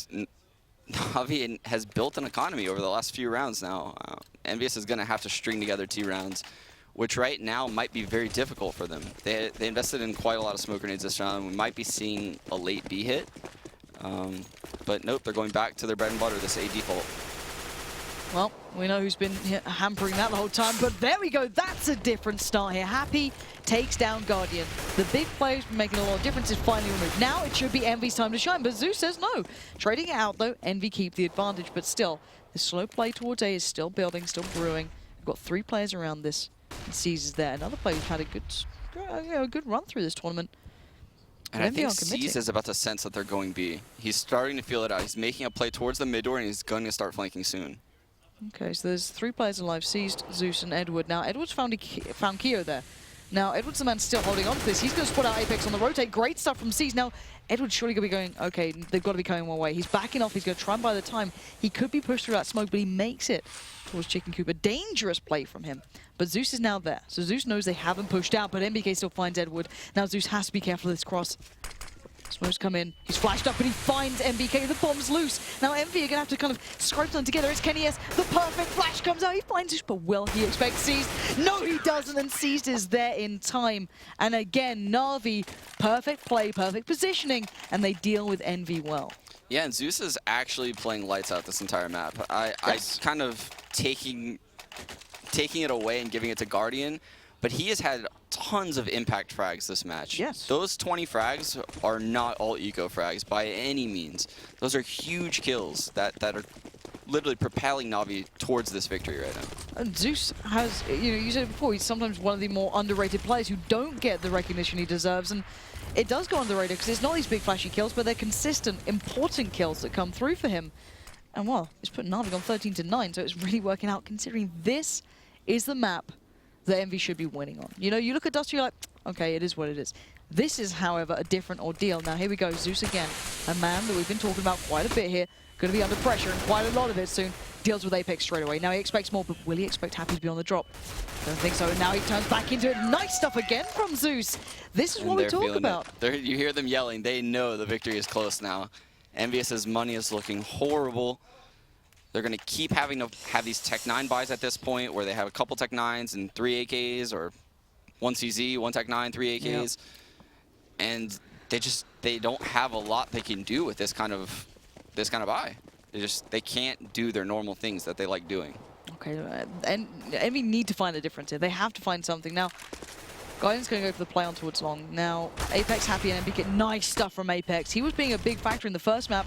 NaVi has built an economy over the last few rounds now. EnVyUs is going to have to string together 2 rounds, which right now might be very difficult for them. They invested in quite a lot of smoke grenades this round. We might be seeing a late B hit. But nope, they're going back to their bread and butter, this A default. Well, we know who's been hampering that the whole time, but there we go. That's a different start here. Happy takes down Guardian. The big players making a lot of differences finally removed. Now it should be Envy's time to shine, but Zeus says no. Trading it out, though, Envy keep the advantage, but still, the slow play towards A is still building, still brewing. We've got 3 players around this. And C's is there. Another player who's had a good run through this tournament. And I think C's is about to sense that they're going B. He's starting to feel it out. He's making a play towards the mid door, and he's going to start flanking soon. Okay, so there's 3 players alive, Seized, Zeus, and Edward. Now, Edward's found Keo there. Now, Edward's the man still holding on to this. He's going to spot out Apex on the rotate. Great stuff from Seized. Now, Edward's surely going to be going, okay, they've got to be coming one way. He's backing off. He's going to try and buy the time. He could be pushed through that smoke, but he makes it towards Chicken Coop. A dangerous play from him. But Zeus is now there. So Zeus knows they haven't pushed out, but MBK still finds Edward. Now, Zeus has to be careful of this cross. Smokes come in, he's flashed up, but he finds MBK, the bomb's loose. Now Envy are going to have to kind of scrape them together. It's Kenny S, the perfect flash comes out, he finds it, but will he expect Seized? No, he doesn't, and Seized is there in time. And again, NaVi, perfect play, perfect positioning, and they deal with Envy well. Yeah, and Zeus is actually playing lights out this entire map. I kind of taking it away and giving it to Guardian, but he has had tons of impact frags this match. Yes. Those 20 frags are not all eco frags by any means. Those are huge kills that are literally propelling NaVi towards this victory right now. And Zeus has, you said it before, he's sometimes one of the more underrated players who don't get the recognition he deserves. And it does go under the radar because it's not these big flashy kills, but they're consistent, important kills that come through for him. And well, it's put NaVi on 13-9, so it's really working out considering this is the map that Envy should be winning on. You look at Dust, you're like, okay, it is what it is. This is, however, a different ordeal. Now, here we go. Zeus again, a man that we've been talking about quite a bit here. Going to be under pressure, and quite a lot of it soon. Deals with Apex straight away. Now, he expects more, but will he expect Happy to be on the drop? Don't think so. Now he turns back into it. Nice stuff again from Zeus. This is what we talk about. You hear them yelling. They know the victory is close now. EnVyUs' money is looking horrible. They're going to keep having to have these Tech 9 buys at this point where they have a couple Tech 9s and 3 AKs, or 1 CZ, 1 Tech 9, 3 AKs. Yep. And they don't have a lot they can do with this kind of buy. They can't do their normal things that they like doing. Okay, and Envy need to find a difference here. They have to find something. Now, Guardian's going to go for the play on towards long. Now, Apex Happy and MBK, nice stuff from Apex. He was being a big factor in the first map.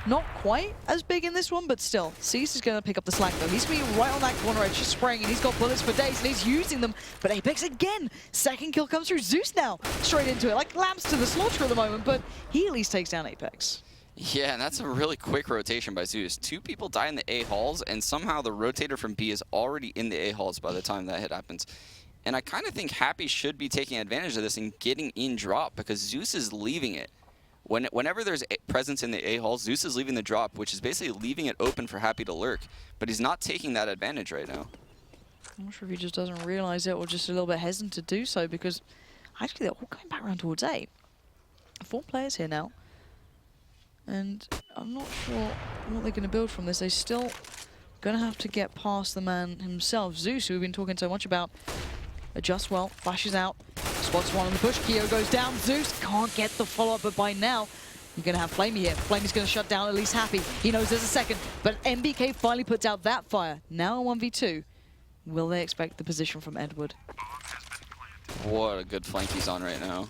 Not quite as big in this one, but still. Cease is going to pick up the slack, though. He's going to be right on that corner edge, just spraying, and he's got bullets for days, and he's using them. But Apex again, second kill comes through. Zeus now, straight into it, like lambs to the slaughter at the moment, but he at least takes down Apex. Yeah, and that's a really quick rotation by Zeus. 2 people die in the A halls, and somehow the rotator from B is already in the A halls by the time that hit happens. And I kind of think Happy should be taking advantage of this and getting in drop, because Zeus is leaving it. Whenever there's a presence in the A-hall, Zeus is leaving the drop, which is basically leaving it open for Happy to lurk. But he's not taking that advantage right now. I'm not sure if he just doesn't realize it or just a little bit hesitant to do so, because actually they're all coming back around towards A. 4 players here now. And I'm not sure what they're going to build from this. They're still going to have to get past the man himself. Zeus, who we've been talking so much about, adjusts well, flashes out. Spots one on the push, Keo goes down, Zeus can't get the follow-up, but by now, you're going to have Flamey here. Flamey's going to shut down at least Happy. He knows there's a second, but MBK finally puts out that fire. Now 1v2. Will they expect the position from Edward? What a good flank he's on right now.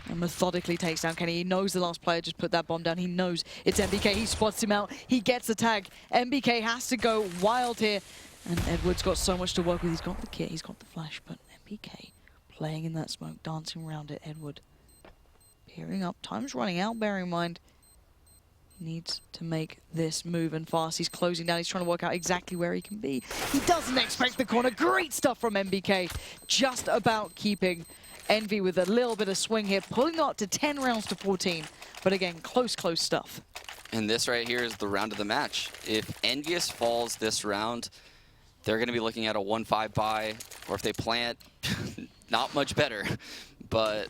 And methodically takes down Kenny. He knows the last player just put that bomb down. He knows it's MBK. He spots him out. He gets the tag. MBK has to go wild here. And Edward's got so much to work with. He's got the kit, he's got the flash, but MBK playing in that smoke, dancing around it. Edward peering up. Time's running out, bearing in mind. He needs to make this move and fast. He's closing down. He's trying to work out exactly where he can be. He doesn't expect the corner. Great stuff from MBK. Just about keeping Envy with a little bit of swing here, pulling up to 10 rounds to 14. But again, close stuff. And this right here is the round of the match. If EnVyUs falls this round, they're going to be looking at a 1-5 bye, or if they plant, not much better. But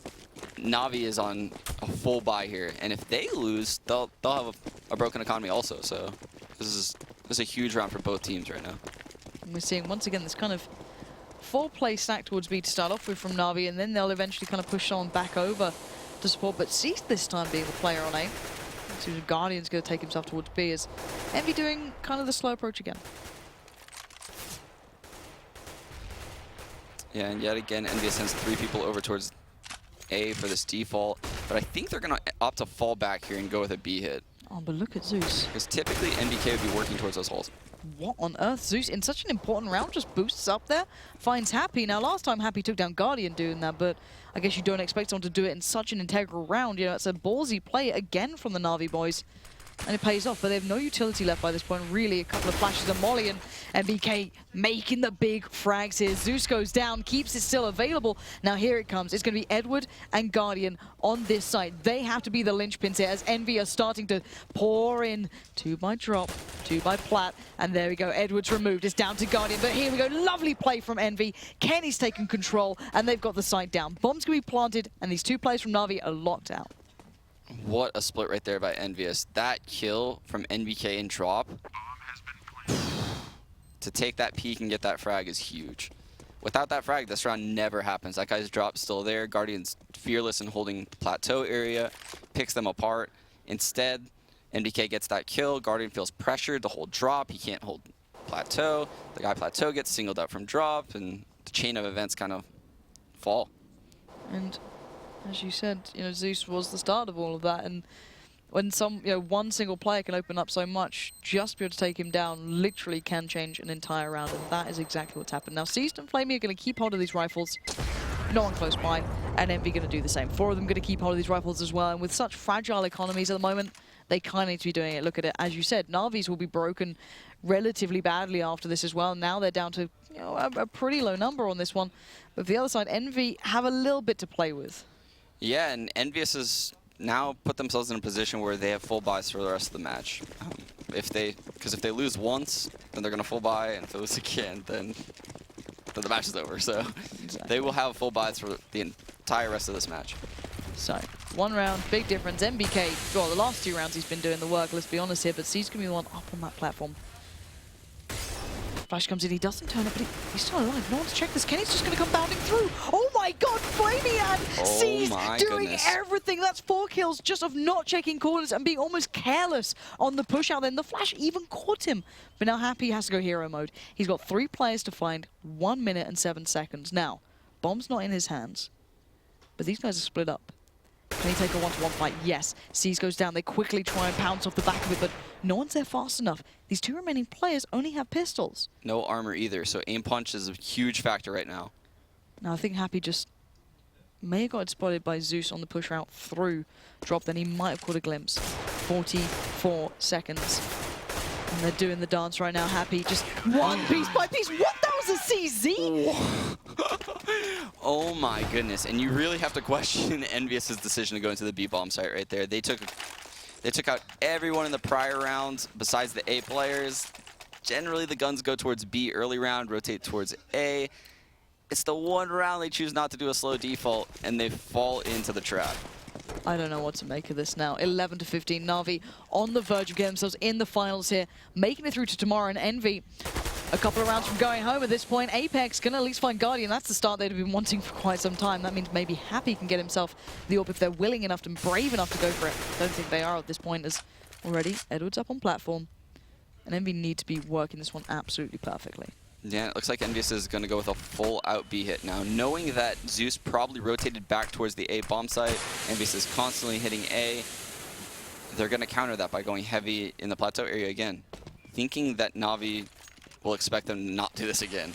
NaVi is on a full bye here, and if they lose, they'll have a broken economy also. So this is a huge round for both teams right now. And we're seeing once again this kind of full-play stack towards B to start off with from NaVi, and then they'll eventually kind of push on back over to support. But Cease this time being the player on A. So Guardian's going to take himself towards B. Is Envy doing kind of the slow approach again? Yeah, and yet again, EnVyUs sends 3 people over towards A for this default. But I think they're going to opt to fall back here and go with a B hit. Oh, but look at Zeus. Because typically, NBK would be working towards those holes. What on earth? Zeus, in such an important round, just boosts up there, finds Happy. Now, last time Happy took down Guardian doing that, but I guess you don't expect someone to do it in such an integral round. You know, it's a ballsy play again from the NaVi boys, and it pays off. But they have no utility left by this point, really. A couple of flashes of Molly, and MBK making the big frags here. Zeus goes down, keeps it still available. Now, here it comes. It's going to be Edward and Guardian on this side. They have to be the linchpins here as Envy are starting to pour in. 2 by drop, 2 by plat, and there we go. Edward's removed. It's down to Guardian, but here we go. Lovely play from Envy. Kenny's taken control, and they've got the site down. Bombs can be planted, and these 2 players from NaVi are locked out. What a split right there by EnVyUs. That kill from NBK in drop, to take that peek and get that frag is huge. Without that frag, this round never happens. That guy's drop still there. Guardian's fearless in holding plateau area, picks them apart. Instead, NBK gets that kill. Guardian feels pressured to hold drop. He can't hold plateau. The guy plateau gets singled out from drop, and the chain of events kind of fall. And as you said, you know, Zeus was the start of all of that, and when one single player can open up so much, just be able to take him down literally can change an entire round, and that is exactly what's happened. Now, Seized and Flamey are going to keep hold of these rifles, no one close by, and Envy going to do the same. 4 of them going to keep hold of these rifles as well, and with such fragile economies at the moment, they kind of need to be doing it. Look at it, as you said, NaVi's will be broken relatively badly after this as well. Now they're down to a pretty low number on this one, but for the other side, Envy have a little bit to play with. Yeah, and EnVyUs has now put themselves in a position where they have full buys for the rest of the match. Because if they lose once, then they're going to full buy, and if they lose again, then the match is over. So exactly. They will have full buys for the entire rest of this match. So, 1 round, big difference. MBK, well, the last 2 rounds he's been doing the work, let's be honest here, but C's going to be the one up on that platform. Flash comes in, he doesn't turn up, but he's still alive. No one's checked this. Kenny's just going to come bounding through. Oh my god, Flamey and C's doing everything. That's 4 kills just of not checking corners and being almost careless on the push out. Then the Flash even caught him. But now Happy has to go hero mode. He's got 3 players to find, 1 minute and 7 seconds. Now, bomb's not in his hands, but these guys are split up. Can he take a 1-to-1 fight? Yes. C's goes down. They quickly try and pounce off the back of it, but no one's there fast enough. These 2 remaining players only have pistols. No armor either, so aim punch is a huge factor right now. Now, I think Happy just may have got spotted by Zeus on the push route through drop, then he might have caught a glimpse. 44 seconds. And they're doing the dance right now. Happy just one piece by piece. What? That was a CZ? Oh my goodness, and you really have to question EnVyUs' decision to go into the B-bomb site right there. They took out everyone in the prior rounds besides the A players. Generally, the guns go towards B early round, rotate towards A. It's the 1 round they choose not to do a slow default, and they fall into the trap. I don't know what to make of this now. 11-15, NaVi on the verge of getting themselves in the finals here, making it through to tomorrow, and Envy a couple of rounds from going home at this point. Apex can at least find Guardian. That's the start they've been wanting for quite some time. That means maybe Happy can get himself the AWP if they're willing enough and brave enough to go for it. Don't think they are at this point, as already Edward's up on platform. And Envy need to be working this one absolutely perfectly. Yeah, it looks like EnVyUs is going to go with a full out B hit now. Knowing that Zeus probably rotated back towards the A bomb site, EnVyUs is constantly hitting A. They're going to counter that by going heavy in the plateau area again. Thinking that NaVi will expect them to not do this again.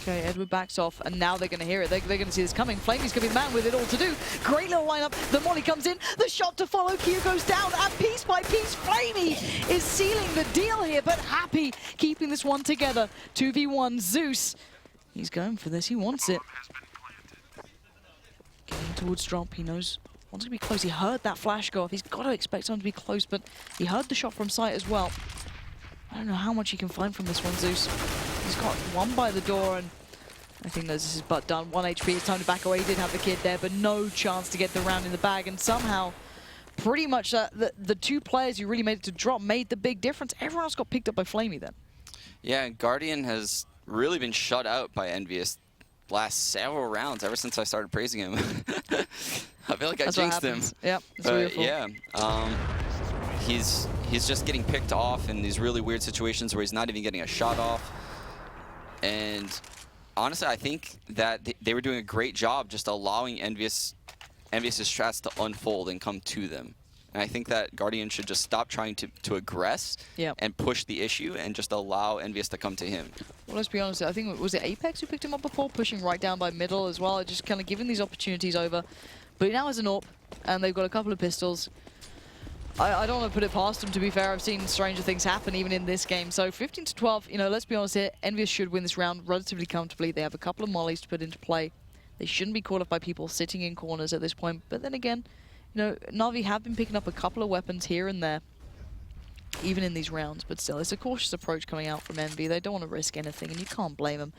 Okay, Edward backs off, and now they're going to hear it. They're going to see this coming. Flamey's going to be the man with it all to do. Great little lineup. The molly comes in. The shot to follow. Q goes down, and piece by piece, Flamey is sealing the deal here, but Happy keeping this one together. 2v1 Zeus. He's going for this. He wants it. Getting towards drop. He knows One's going to be close. He heard that flash go off. He's got to expect someone to be close, but he heard the shot from sight as well. I don't know how much he can find from this one, Zeus. He's got one by the door, and I think this is but done. 1 HP, it's time to back away. He did have the kid there, but no chance to get the round in the bag, and somehow, pretty much the two players who really made it to drop made the big difference. Everyone else got picked up by Flamey then. Yeah, Guardian has really been shut out by EnVyUs last several rounds ever since I started praising him. I feel like I jinxed him. Yep, it's yeah, he's just getting picked off in these really weird situations where he's not even getting a shot off. And honestly, I think that they were doing a great job just allowing EnVyUs' strats to unfold and come to them. And I think that Guardian should just stop trying to aggress and push the issue and just allow EnVyUs to come to him. Well, let's be honest, I think, was it Apex who picked him up before, pushing right down by middle as well, just kind of giving these opportunities over. But he now has an AWP, and they've got a couple of pistols. I don't want to put it past them, to be fair. I've seen stranger things happen even in this game. So 15 to 12, you know, let's be honest here, EnVyUs should win this round relatively comfortably. They have a couple of mollies to put into play. They shouldn't be caught up by people sitting in corners at this point. But then again, you know, NaVi have been picking up a couple of weapons here and there, even in these rounds. But still, it's a cautious approach coming out from Envy. They don't want to risk anything, and you can't blame them.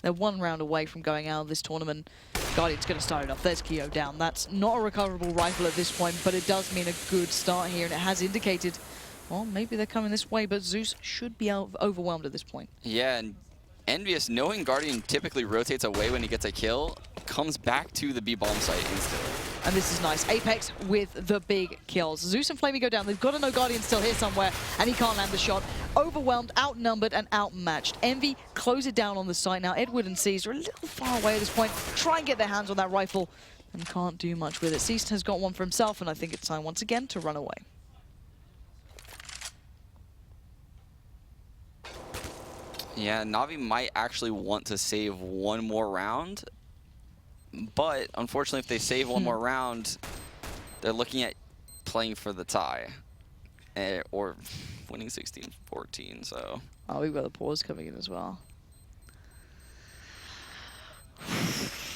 They're one round away from going out of this tournament. Guardian's going to start it off. There's Keo down. That's not a recoverable rifle at this point, but it does mean a good start here, and it has indicated, well, maybe they're coming this way, but Zeus should be overwhelmed at this point. Yeah, and EnVyUs, knowing Guardian typically rotates away when he gets a kill, comes back to the B bomb site instantly. And this is nice. Apex with the big kills. Zeus and Flamey go down. They've got to know Guardian's still here somewhere, and he can't land the shot. Overwhelmed, outnumbered, and outmatched. Envy close it down on the site now. Edward and Cease are a little far away at this point. Try and get their hands on that rifle, and can't do much with it. Cease has got one for himself, and I think it's time once again to run away. Yeah, NaVi might actually want to save one more round. But unfortunately, if they save one more round, they're looking at playing for the tie. Or winning 16-14, so. Oh, we've got the pause coming in as well.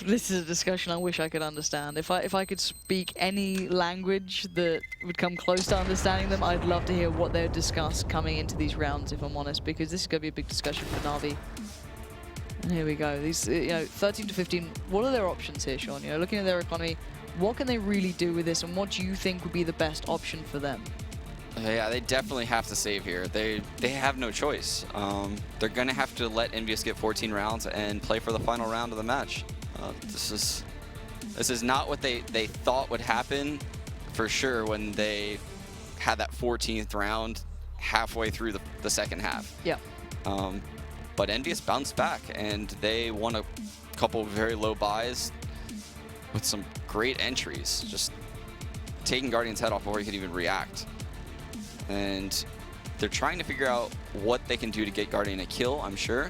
This is a discussion I wish I could understand. If I could speak any language that would come close to understanding them, I'd love to hear what they would discuss coming into these rounds, if I'm honest, because this is going to be a big discussion for NaVi. And here we go. These, you know, 13 to 15. What are their options here, Sean? You know, looking at their economy, what can they really do with this, and what do you think would be the best option for them? Yeah, they definitely have to save here. They have no choice. They're gonna have to let EnVyUs get 14 rounds and play for the final round of the match. This is not what they thought would happen for sure when they had that 14th round halfway through the second half. Yeah. But EnVyUs bounced back, and they won a couple of very low buys with some great entries, just taking Guardian's head off before he could even react. And they're trying to figure out what they can do to get Guardian a kill, I'm sure.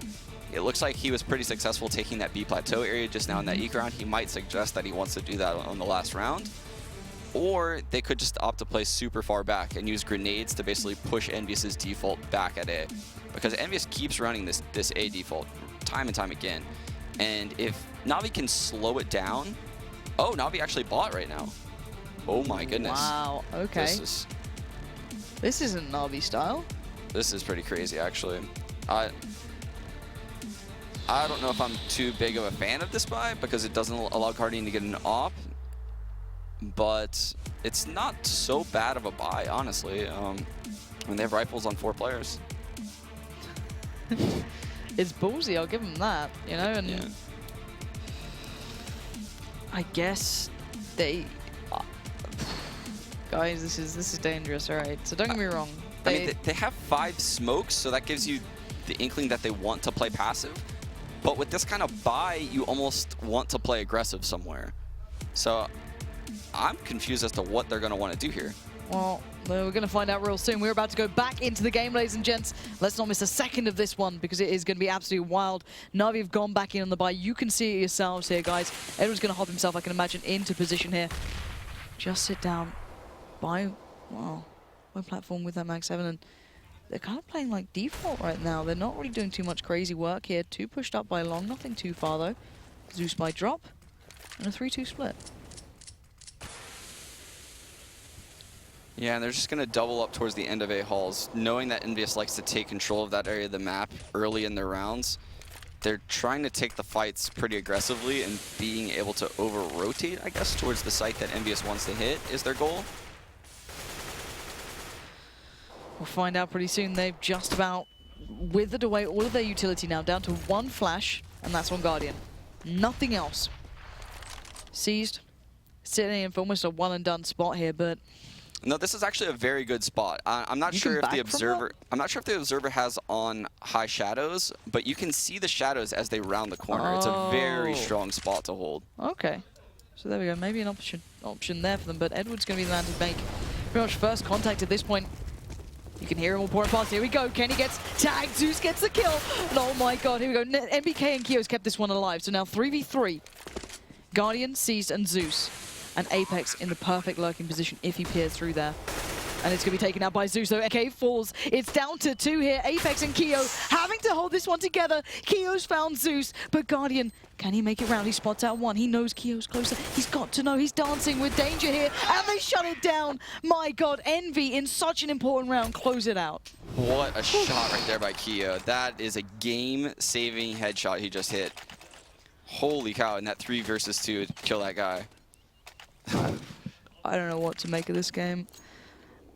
It looks like he was pretty successful taking that B plateau area just now in that eco round. He might suggest that he wants to do that on the last round. Or they could just opt to play super far back and use grenades to basically push EnVyUs' default back at A. Because EnVyUs keeps running this A default time and time again. And if NaVi can slow it down... Oh, NaVi actually bought right now. Oh my goodness. Wow, okay. This isn't NaVi style. This is pretty crazy, actually. I don't know if I'm too big of a fan of this buy because it doesn't allow Guardian to get an AWP. But it's not so bad of a buy, honestly. I mean, they have rifles on 4 players. It's ballsy, I'll give them that, you know, and yeah. I guess they guys, this is dangerous, all right, so don't get me wrong. I mean, they have 5 smokes, so that gives you the inkling that they want to play passive, but with this kind of buy, you almost want to play aggressive somewhere. So I'm confused as to what they're going to want to do here. Well, we're going to find out real soon. We're about to go back into the game, ladies and gents. Let's not miss a second of this one because it is going to be absolutely wild. NaVi have gone back in on the buy. You can see it yourselves here, guys. Edward's going to hop himself, I can imagine, into position here. Just sit down. Buy platform with that Mag 7. And they're kind of playing like default right now. They're not really doing too much crazy work here. 2 pushed up by Long. Nothing too far, though. Zeus by drop. And a 3-2 split. Yeah, and they're just going to double up towards the end of A halls, knowing that EnVyUs likes to take control of that area of the map early in their rounds. They're trying to take the fights pretty aggressively, and being able to over-rotate, I guess, towards the site that EnVyUs wants to hit is their goal. We'll find out pretty soon. They've just about withered away all of their utility now, down to one flash, and that's on Guardian. Nothing else. Seized, sitting in for almost a one-and-done spot here, but... No, this is actually a very good spot. I'm not sure if the observer. I'm not sure if the observer has on high shadows, but you can see the shadows as they round the corner. It's a very strong spot to hold. Okay, so there we go. Maybe an option there for them, but Edward's going to be the man to make pretty much first contact at this point. You can hear him all pouring past. Here we go. Kenny gets tagged. Zeus gets the kill. And oh my god, here we go. NBK and Kio's kept this one alive. So now 3v3. Guardian, Seized, and Zeus. And Apex in the perfect lurking position if he peers through there. And it's going to be taken out by Zeus, though. AK falls. It's down to 2 here. Apex and Kio having to hold this one together. Kio's found Zeus, but Guardian, can he make it round? He spots out one. He knows Kio's closer. He's got to know he's dancing with danger here. And they shut it down. My god, Envy in such an important round. Close it out. What a shot right there by Kio. That is a game-saving headshot he just hit. Holy cow, in that 3 versus 2 to kill that guy. I don't know what to make of this game.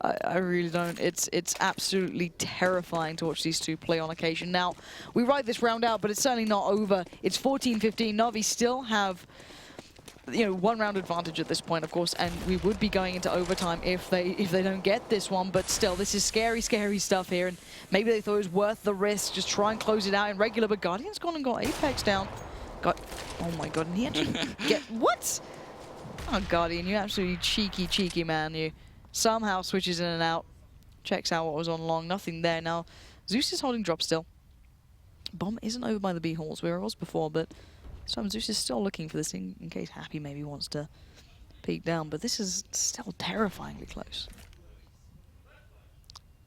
I really don't. It's absolutely terrifying to watch these two play on occasion. Now, we ride this round out, but it's certainly not over. It's 14-15. NaVi still have, you know, 1 round advantage at this point, of course, and we would be going into overtime if they don't get this one. But still, this is scary, scary stuff here, and maybe they thought it was worth the risk. Just try and close it out in regular. But Guardian's gone and got Apex down. Oh my god, and he actually get what? Oh, Guardian, you absolutely cheeky man. You somehow switches in and out, checks out what was on long, nothing there. Now, Zeus is holding drop still. Bomb isn't over by the B halls where it was before, but this time Zeus is still looking for this thing in case Happy maybe wants to peek down, but this is still terrifyingly close.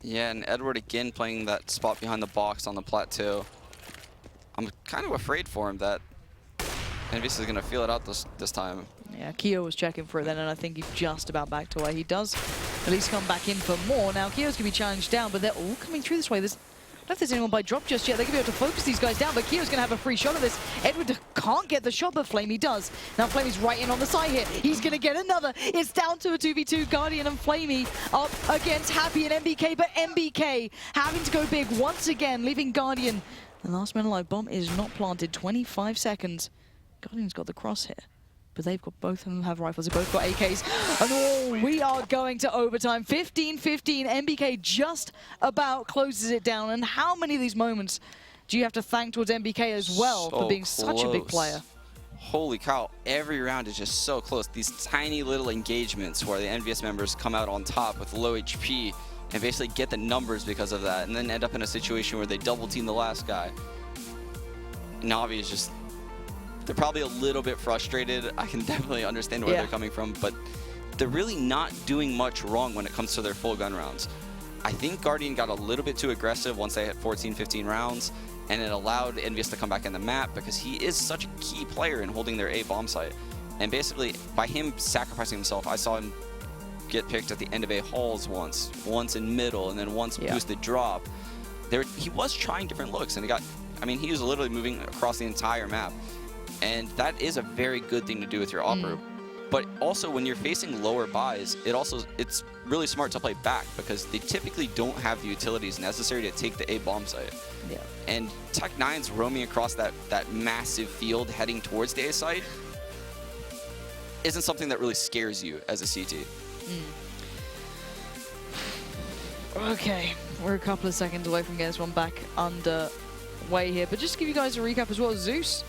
Yeah, and Edward again playing that spot behind the box on the plateau. I'm kind of afraid for him that EnVyUs is going to feel it out this time. Yeah, Kio was checking for it then, and I think he just about backed away. He does at least come back in for more. Now, Kio's going to be challenged down, but they're all coming through this way. I don't know if there's anyone by drop just yet. They're going to be able to focus these guys down, but Kio's going to have a free shot at this. Edward can't get the shot, but Flamey does. Now, Flamey's right in on the side here. He's going to get another. It's down to a 2v2. Guardian and Flamey up against Happy and MBK, but MBK having to go big once again, leaving Guardian. The last man alive. Bomb is not planted. 25 seconds. Guardian's got the crosshair, but they've got, both of them have rifles, they both got AKs. And oh, we are going to overtime. 15-15, MBK just about closes it down. And how many of these moments do you have to thank towards MBK as well for being such a big player? Holy cow, every round is just so close. These tiny little engagements where the EnVyUs members come out on top with low HP and basically get the numbers because of that, and then end up in a situation where they double team the last guy. NaVi is just... They're probably a little bit frustrated. I can definitely understand where they're coming from, but they're really not doing much wrong when it comes to their full gun rounds. I think Guardian got a little bit too aggressive once they hit 14-15 rounds, and it allowed EnVyUs to come back in the map because he is such a key player in holding their A bomb site. And basically, by him sacrificing himself, I saw him get picked at the end of A halls once in middle, and then once boosted drop. He was trying different looks, and he was literally moving across the entire map. And that is a very good thing to do with your op group. But also, when you're facing lower buys, it's really smart to play back because they typically don't have the utilities necessary to take the A bomb site. Yeah. And Tech9's roaming across that massive field heading towards the A site isn't something that really scares you as a CT. Okay, we're a couple of seconds away from getting this one back underway here. But just to give you guys a recap as well, Zeus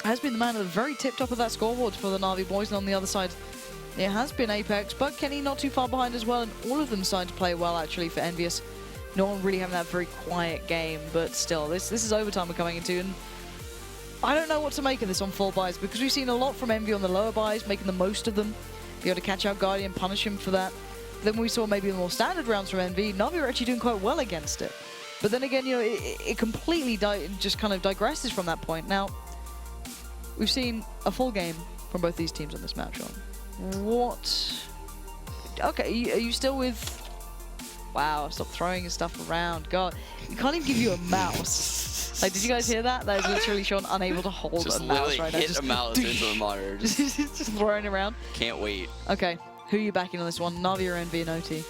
has been the man at the very tip top of that scoreboard for the NaVi boys, and on the other side it has been Apex, but Kenny not too far behind as well, and all of them starting to play well actually for EnVyUs. No one really having that very quiet game, but still, this is overtime we're coming into, and I don't know what to make of this on full buys, because we've seen a lot from Envy on the lower buys, making the most of them, be able to catch out Guardian, punish him for that. Then we saw maybe the more standard rounds from NaVi. NaVi were actually doing quite well against it. But then again, you know, it completely just kind of digresses from that point. Now, we've seen a full game from both these teams on this match. Okay, are you still with... Wow, stop throwing his stuff around. God, he can't even give you a mouse. Like, did you guys hear that? That is literally Sean unable to hold a mouse right now. Just hit a mouse into the monitor. Just throwing around. Can't wait. Okay, who are you backing on this one? NaVi or EnVy and OT?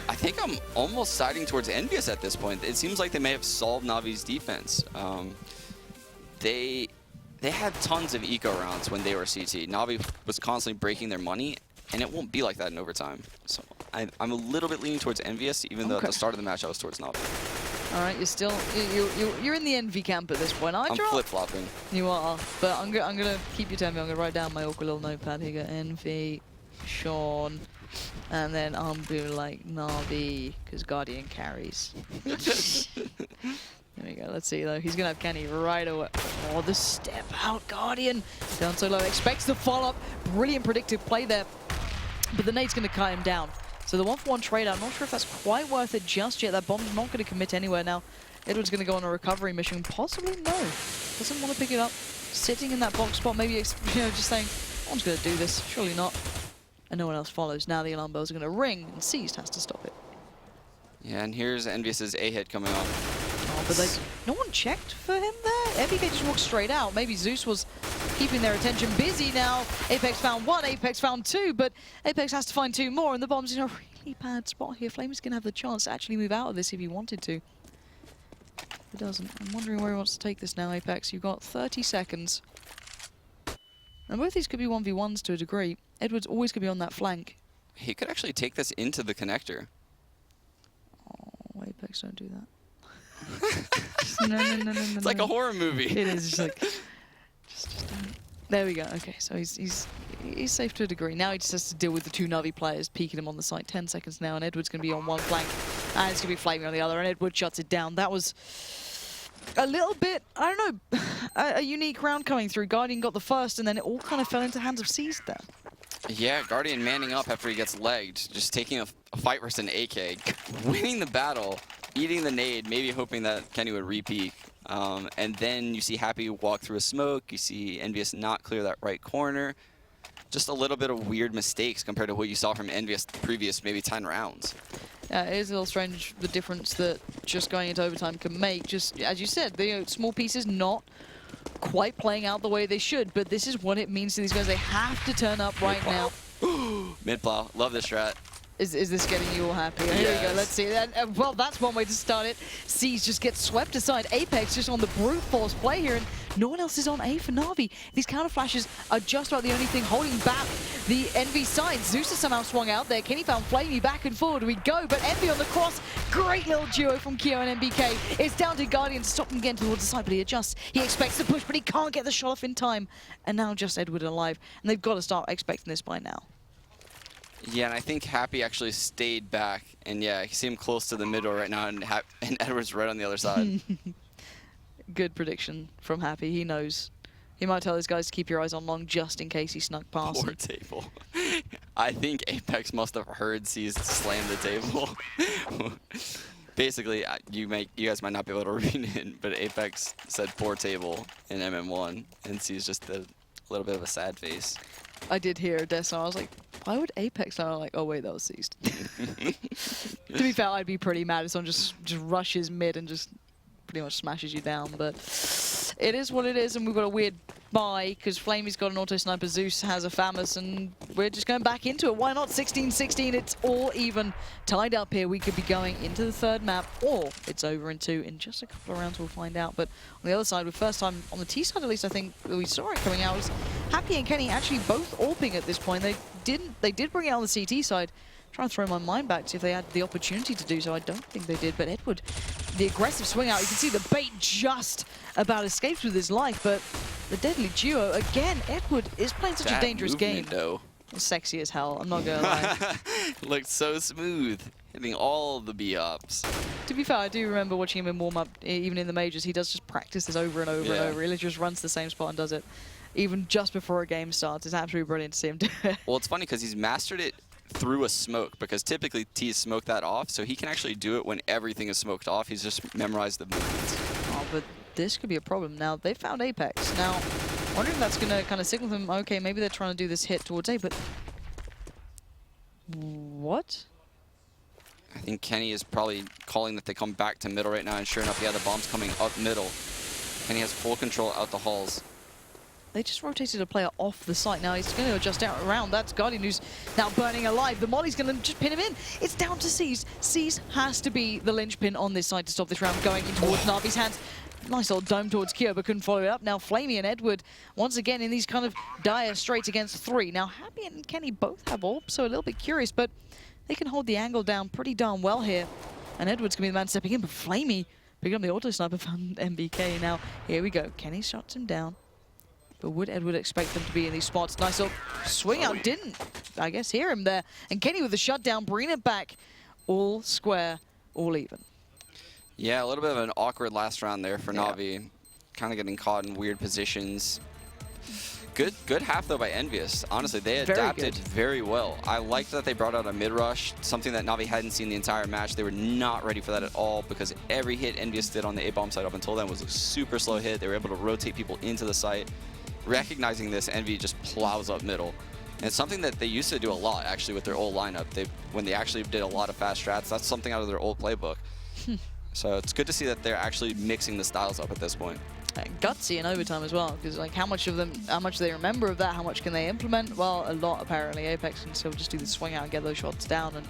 I think I'm almost siding towards EnVyUs at this point. It seems like they may have solved NaVi's defense. They had tons of eco rounds when they were CT. NaVi was constantly breaking their money, and it won't be like that in overtime. So I'm a little bit leaning towards EnVyUs, even though at the start of the match I was towards NaVi. All right, you're still you're in the EnVy camp at this point. I'm flip-flopping. You are, but I'm gonna keep you telling me. I'm gonna write down my awkward little notepad here. EnVy, Sean, and then I'll be like NaVi because Guardian carries. There we go. Let's see though. He's gonna have Kenny right away. Oh, the step out Guardian down so low. Expects the follow up. Brilliant predictive play there, but the nade's gonna cut him down. So the 1-for-1 trade, I'm not sure if that's quite worth it just yet. That bomb's not going to commit anywhere now. Edward's going to go on a recovery mission. Possibly no. Doesn't want to pick it up. Sitting in that box spot, maybe just saying, I'm just going to do this. Surely not. And no one else follows. Now the alarm bells are going to ring, and Seized has to stop it. Yeah, and here's EnVyUs' A hit coming off. Oh, but no one checked for him there. MBK just walked straight out. Maybe Zeus was keeping their attention busy now. Apex found one, Apex found two, but Apex has to find two more, and the bomb's in a really bad spot here. Flame is going to have the chance to actually move out of this if he wanted to. He doesn't. I'm wondering where he wants to take this now, Apex. You've got 30 seconds. And both these could be 1v1s to a degree. Edwards always could be on that flank. He could actually take this into the connector. Oh, Apex, don't do that. No. It's like a horror movie. It is just like, just don't. There we go. Okay, so he's safe to a degree. Now he just has to deal with the two NaVi players peeking him on the site. 10 seconds now, and Edward's going to be on one flank, and it's going to be Flaming on the other, and Edward shuts it down. That was a little bit, I don't know, a unique round coming through. Guardian got the first, and then it all kind of fell into the hands of Seized there. Yeah, Guardian manning up after he gets legged, just taking a fight versus an AK, winning the battle, eating the nade, maybe hoping that Kenny would re-peek. And then you see Happy walk through a smoke, you see EnVyUs not clear that right corner. Just a little bit of weird mistakes compared to what you saw from EnVyUs the previous maybe 10 rounds. Yeah, it is a little strange, the difference that just going into overtime can make. Just, as you said, the small pieces not quite playing out the way they should, but this is what it means to these guys. They have to turn up right now. Mid-plow. Love this strat. Is this getting you all happy? Here we go, let's see. Well, that's one way to start it. Seas just gets swept aside. Apex just on the brute force play here, and no one else is on A for NaVi. These counter flashes are just about the only thing holding back the EnVy side. Zeus has somehow swung out there. Kenny found Flamey back and forward we go, but EnVy on the cross. Great little duo from Kyo and MBK. It's down to Guardian to stop him getting towards the side, but he adjusts. He expects to push, but he can't get the shot off in time. And now just Edward alive, and they've got to start expecting this by now. Yeah, and I think Happy actually stayed back, and yeah, you see him close to the middle right now, and Edward's right on the other side. Good prediction from Happy. He knows. He might tell his guys to keep your eyes on long just in case he snuck past. Poor table. I think Apex must have heard Seized slam the table. Basically, you guys might not be able to read it, but Apex said poor table in MM1, and Seized just did a little bit of a sad face. I did hear Dessa. I was like, why would Apex know? I'm like, oh wait, that was Seized. To be fair, I'd be pretty mad if someone just rushes mid and just pretty much smashes you down. But it is what it is, and we've got a weird bye because Flamey's got an auto sniper, Zeus has a FAMAS, and we're just going back into it. Why not 16-16? It's all even tied up here. We could be going into the third map, or it's over in two. In just a couple of rounds, we'll find out. But on the other side, with first time on the T side, at least I think we saw it coming out, was Happy and Kenny actually both AWPing at this point. They did bring it on the CT side. Trying to throw my mind back to see if they had the opportunity to do so. I don't think they did, but Edward, the aggressive swing out, you can see the bait just about escapes with his life, but the deadly duo, again, Edward is playing such a dangerous game. Though. It's sexy as hell, I'm not gonna lie. Looked so smooth, hitting all the B-ups. To be fair, I do remember watching him in warm-up, even in the majors. He does just practice this over and over and over. He literally just runs to the same spot and does it, even just before a game starts. It's absolutely brilliant to see him do it. Well, it's funny because he's mastered it through a smoke, because typically T's smoke that off, so he can actually do it when everything is smoked off. He's just memorized the movements. Oh, but this could be a problem. Now, they found Apex. Now, I'm wondering if that's going to kind of signal them, okay, maybe they're trying to do this hit towards A, but What? I think Kenny is probably calling that they come back to middle right now, and sure enough, yeah, the bomb's coming up middle. Kenny has full control out the halls. They just rotated a player off the site. Now he's going to adjust out around. That's Guardian who's now burning alive. The Molly's going to just pin him in. It's down to C's. C's has to be the linchpin on this side to stop this round going in towards NaVi's hands. Nice old dome towards Kyo, but couldn't follow it up. Now Flamey and Edward, once again, in these kind of dire straits against 3. Now Happy and Kenny both have orbs, so a little bit curious, but they can hold the angle down pretty darn well here. And Edward's going to be the man stepping in, but Flamey picking up the auto sniper from MBK. Now, here we go. Kenny shuts him down. But would Edward expect them to be in these spots? Nice little swing out. Didn't, I guess, hear him there. And Kenny with the shutdown, bringing it back. All square, all even. Yeah, a little bit of an awkward last round there for NaVi. Kind of getting caught in weird positions. Good half, though, by EnVyUs. Honestly, they adapted very well. I liked that they brought out a mid-rush, something that NaVi hadn't seen the entire match. They were not ready for that at all, because every hit EnVyUs did on the A-bomb side up until then was a super slow hit. They were able to rotate people into the site. Recognizing this, Envy just plows up middle. And it's something that they used to do a lot, actually, with their old lineup. When they actually did a lot of fast strats, that's something out of their old playbook. So it's good to see that they're actually mixing the styles up at this point. Gutsy in overtime as well, because like how much do they remember of that? How much can they implement? Well, a lot apparently. Apex can still just do the swing out and get those shots down and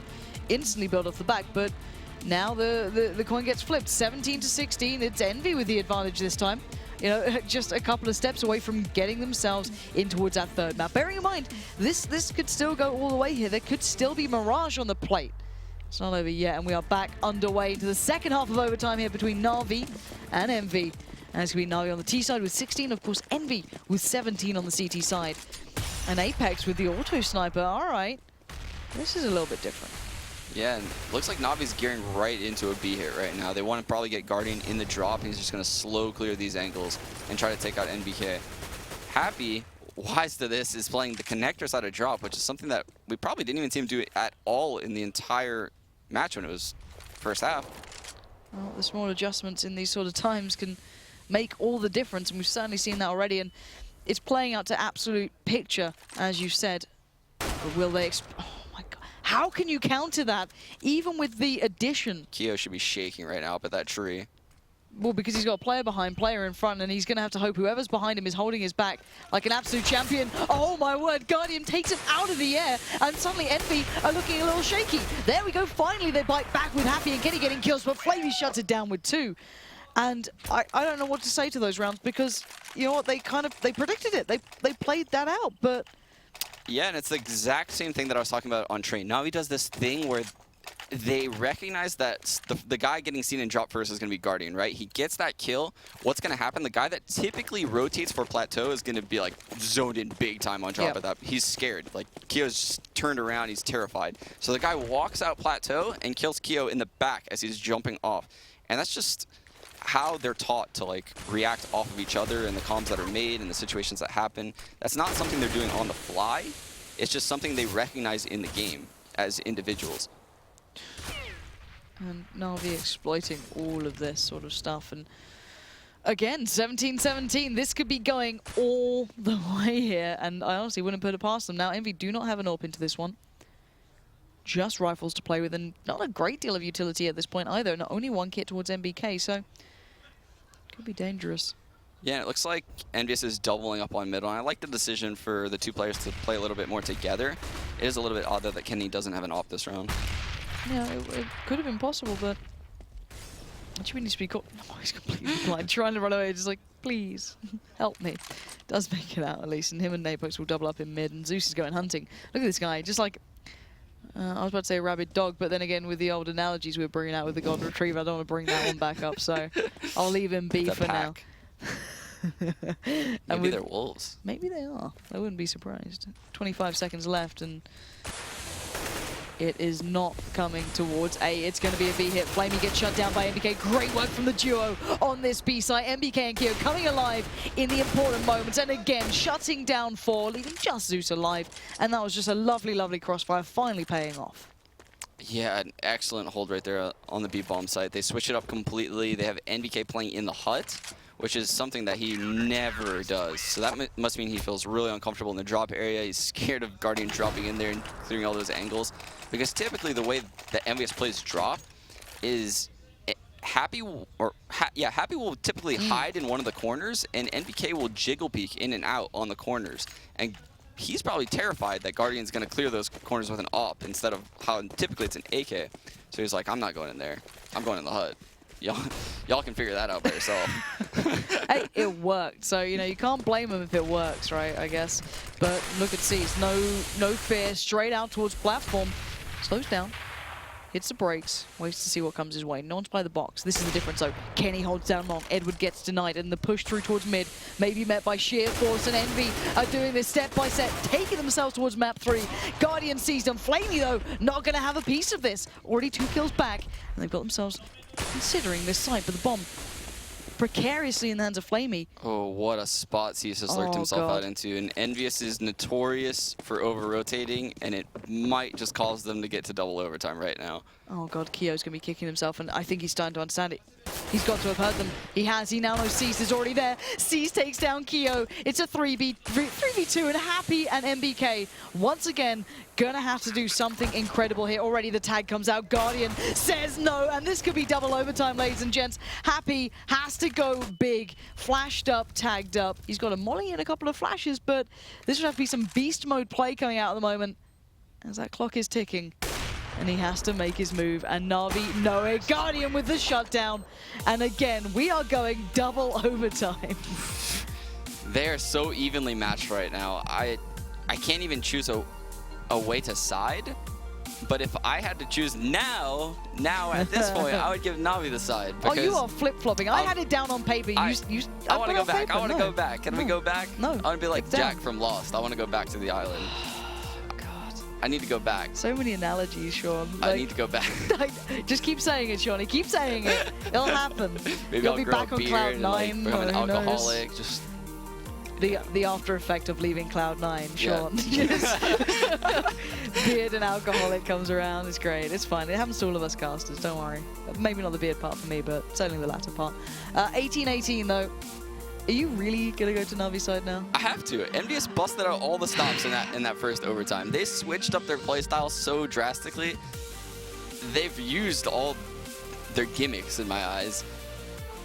instantly build off the back. But now the coin gets flipped, 17-16. It's Envy with the advantage this time. You know, just a couple of steps away from getting themselves in towards that third map. Bearing in mind, this could still go all the way here. There could still be Mirage on the plate. It's not over yet, and we are back underway into the second half of overtime here between NaVi and Envy. And it's going to be NaVi on the T side with 16, of course, Envy with 17 on the CT side. And Apex with the auto sniper. All right, this is a little bit different. Yeah, and looks like Navi's gearing right into a B hit right now. They want to probably get Guardian in the drop, and he's just going to slow clear these angles and try to take out NBK. Happy, wise to this, is playing the connector side of drop, which is something that we probably didn't even see him do at all in the entire match when it was first half. Well, the small adjustments in these sort of times can make all the difference, and we've certainly seen that already, and it's playing out to absolute picture, as you said. But will they... Oh my God. How can you counter that, even with the addition? Kyo should be shaking right now up at that tree. Well, because he's got a player behind, player in front, and he's going to have to hope whoever's behind him is holding his back like an absolute champion. Oh my word, Guardian takes him out of the air, and suddenly Envy are looking a little shaky. There we go, finally they bite back with Happy and Kenny getting kills, but Flamey shuts it down with 2. And I don't know what to say to those rounds, because, you know what, they predicted it. They played that out, but... Yeah, and it's the exact same thing that I was talking about on Train. NaVi does this thing where they recognize that the guy getting seen in drop first is going to be Guardian, right? He gets that kill. What's going to happen? The guy that typically rotates for Plateau is going to be like zoned in big time on drop at that. He's scared. Like Kyo's just turned around. He's terrified. So the guy walks out Plateau and kills Kyo in the back as he's jumping off. And that's just how they're taught to like react off of each other and the comms that are made and the situations that happen. That's not something they're doing on the fly. It's just something they recognize in the game as individuals. And NaVi exploiting all of this sort of stuff. And again, 17-17. This could be going all the way here. And I honestly wouldn't put it past them. Now, Envy do not have an AWP into this one. Just rifles to play with, and not a great deal of utility at this point either. Not only one kit towards MBK, so could be dangerous. Yeah, it looks like EnVyUs is doubling up on middle, and I like the decision for the two players to play a little bit more together. It is a little bit odd, though, that Kenny doesn't have an AWP this round. Yeah, it could have been possible, but actually needs to be caught. Oh, he's completely blind, trying to run away, just like, please, help me. Does make it out, at least, and him and Napox will double up in mid, and Zeus is going hunting. Look at this guy, just like, I was about to say a rabid dog, but then again, with the old analogies we were bringing out with the golden retriever, I don't want to bring that one back up, so I'll leave him be for now. Maybe they're wolves. Maybe they are. I wouldn't be surprised. 25 seconds left, and it is not coming towards A. It's going to be a B hit. Flamey gets shut down by MBK. Great work from the duo on this B side. MBK and Kyo coming alive in the important moments. And again, shutting down 4, leaving just Zeus alive. And that was just a lovely, lovely crossfire, finally paying off. Yeah, an excellent hold right there on the B-bomb site. They switch it up completely. They have NBK playing in the hut, which is something that he never does. So that must mean he feels really uncomfortable in the drop area. He's scared of Guardian dropping in there and clearing all those angles. Because typically the way that EnVyUs plays drop is Happy will typically hide in one of the corners, and NBK will jiggle peek in and out on the corners. And he's probably terrified that Guardian's going to clear those corners with an AWP instead of how typically it's an AK. So he's like, I'm not going in there. I'm going in the HUD. Y'all can figure that out by yourself. Hey, it worked. So, you know, you can't blame him if it works, right, I guess. But look at C's. No fear. Straight out towards platform. Slows down. Hits the brakes, waits to see what comes his way. No one's by the box. This is the difference, though. Kenny holds down long. Edward gets denied, and the push through towards mid may be met by sheer force, and Envy are doing this step by step, taking themselves towards map 3. Guardian sees them. Flamey, though, not going to have a piece of this. Already 2 kills back, and they've got themselves considering this site, but the bomb precariously in the hands of Flamey. Oh, what a spot CS has lurked himself out into. And EnVyUs is notorious for over-rotating, and it might just cause them to get to double overtime right now. Oh god, Keo's going to be kicking himself, and I think he's starting to understand it. He's got to have heard them. He has. He now knows Cease is already there. Cease takes down Keo. It's a 3v2, and Happy and MBK once again gonna have to do something incredible here. Already the tag comes out. Guardian says no, and this could be double overtime, ladies and gents. Happy has to go big. Flashed up, tagged up. He's got a molly and a couple of flashes, but this would have to be some beast mode play coming out at the moment as that clock is ticking. And he has to make his move, and Navi, no, a Guardian with the shutdown. And again, we are going double overtime. They are so evenly matched right now. I can't even choose a way to side. But if I had to choose now at this point, I would give Navi the side. Oh, you are flip-flopping. I had it down on paper. I want to go back. I want to go back. Can we go back? No. I want to be like Jack from Lost. I want to go back to the island. I need to go back. So many analogies, Sean. Like, I need to go back. Just keep saying it, Shawnee. Keep saying it. It'll happen. Maybe You'll I'll be grow back a on beard Cloud and 9. become an Who alcoholic. knows? Just the after effect of leaving Cloud 9, Sean. Yeah. Beard and alcoholic comes around. It's great. It's fine. It happens to all of us casters. Don't worry. Maybe not the beard part for me, but certainly the latter part. 18-18 though. Are you really gonna go to Navi's side now? I have to. EnVyUs busted out all the stops in that first overtime. They switched up their playstyle so drastically. They've used all their gimmicks in my eyes.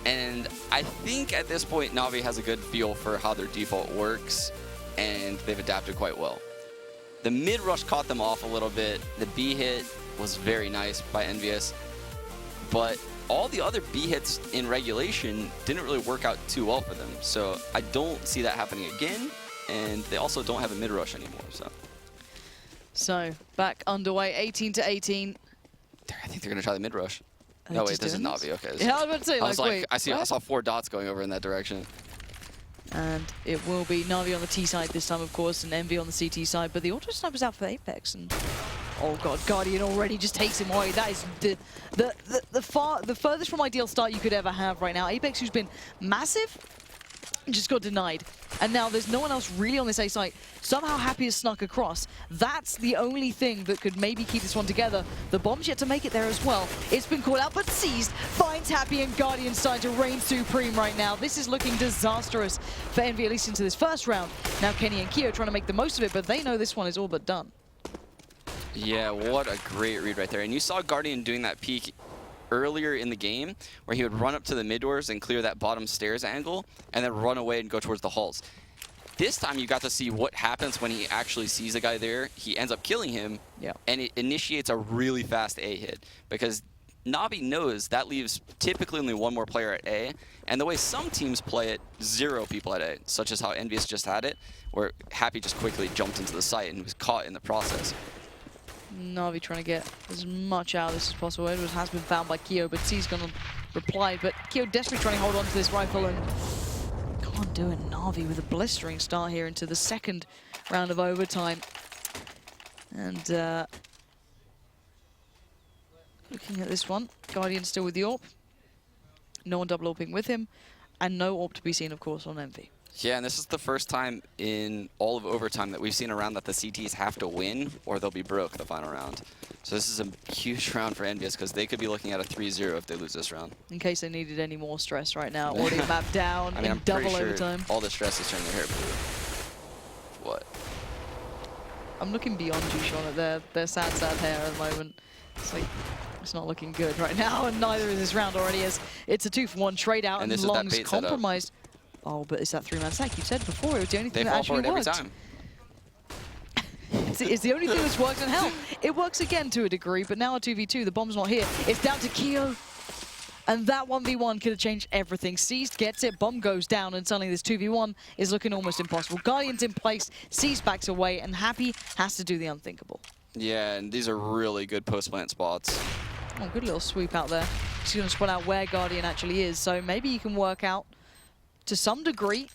And I think at this point Navi has a good feel for how their default works, and they've adapted quite well. The mid rush caught them off a little bit. The B hit was very nice by EnVyUs, but all the other B hits in regulation didn't really work out too well for them. So I don't see that happening again, and they also don't have a mid rush anymore. So back underway, 18-18. I think they're gonna try the mid rush. No, wait, this is Navi. Okay. Yeah, I was about to say, wait, I saw 4 dots going over in that direction. And it will be Navi on the T side this time, of course, and Envy on the CT side. But the auto sniper's out for Apex, and oh god, Guardian already just takes him away. That is the furthest from ideal start you could ever have right now. Apex, who's been massive, just got denied. And now there's no one else really on this A site. Somehow Happy has snuck across. That's the only thing that could maybe keep this one together. The bomb's yet to make it there as well. It's been called out, but seized. Finds Happy, and Guardian starting to reign supreme right now. This is looking disastrous for Envy, at least into this first round. Now Kenny and Keo trying to make the most of it, but they know this one is all but done. Yeah, what a great read right there. And you saw Guardian doing that peek earlier in the game where he would run up to the mid doors and clear that bottom stairs angle and then run away and go towards the halls. This time you got to see what happens when he actually sees a guy there. He ends up killing him, and it initiates a really fast A hit because Navi knows that leaves typically only one more player at A, and the way some teams play it, 0 people at A, such as how EnVyUs just had it, where Happy just quickly jumped into the site and was caught in the process. Navi trying to get as much out of this as possible. Edwards has been found by Keo, but C's gonna reply. But Keo desperately trying to hold on to this rifle, and can't do it. Navi with a blistering start here into the second round of overtime. And looking at this one, Guardian still with the AWP. No one double AWPing with him, and no AWP to be seen, of course, on Envy. Yeah, and this is the first time in all of overtime that we've seen a round that the CTs have to win or they'll be broke the final round. So this is a huge round for EnVyUs because they could be looking at a 3-0 if they lose this round. In case they needed any more stress right now, already mapped down I mean, in I'm double pretty sure overtime. all the stress is turning their hair blue. What? I'm looking beyond you, Sean, at their sad hair at the moment. It's like, it's not looking good right now, and neither is this round already, as it's a 2-for-1 trade out, and Long's compromised. Oh, but it's that 3-man stack. You said before, it was the only thing that actually worked. They fall for it every time. It's the only thing that's worked in hell. It works again to a degree, but now a 2v2, the bomb's not here. It's down to Keo. And that 1v1 could have changed everything. Seized gets it, bomb goes down, and suddenly this 2v1 is looking almost impossible. Guardian's in place, Seized backs away, and Happy has to do the unthinkable. Yeah, and these are really good post-plant spots. Oh, good little sweep out there. He's going to spot out where Guardian actually is, so maybe you can work out to some degree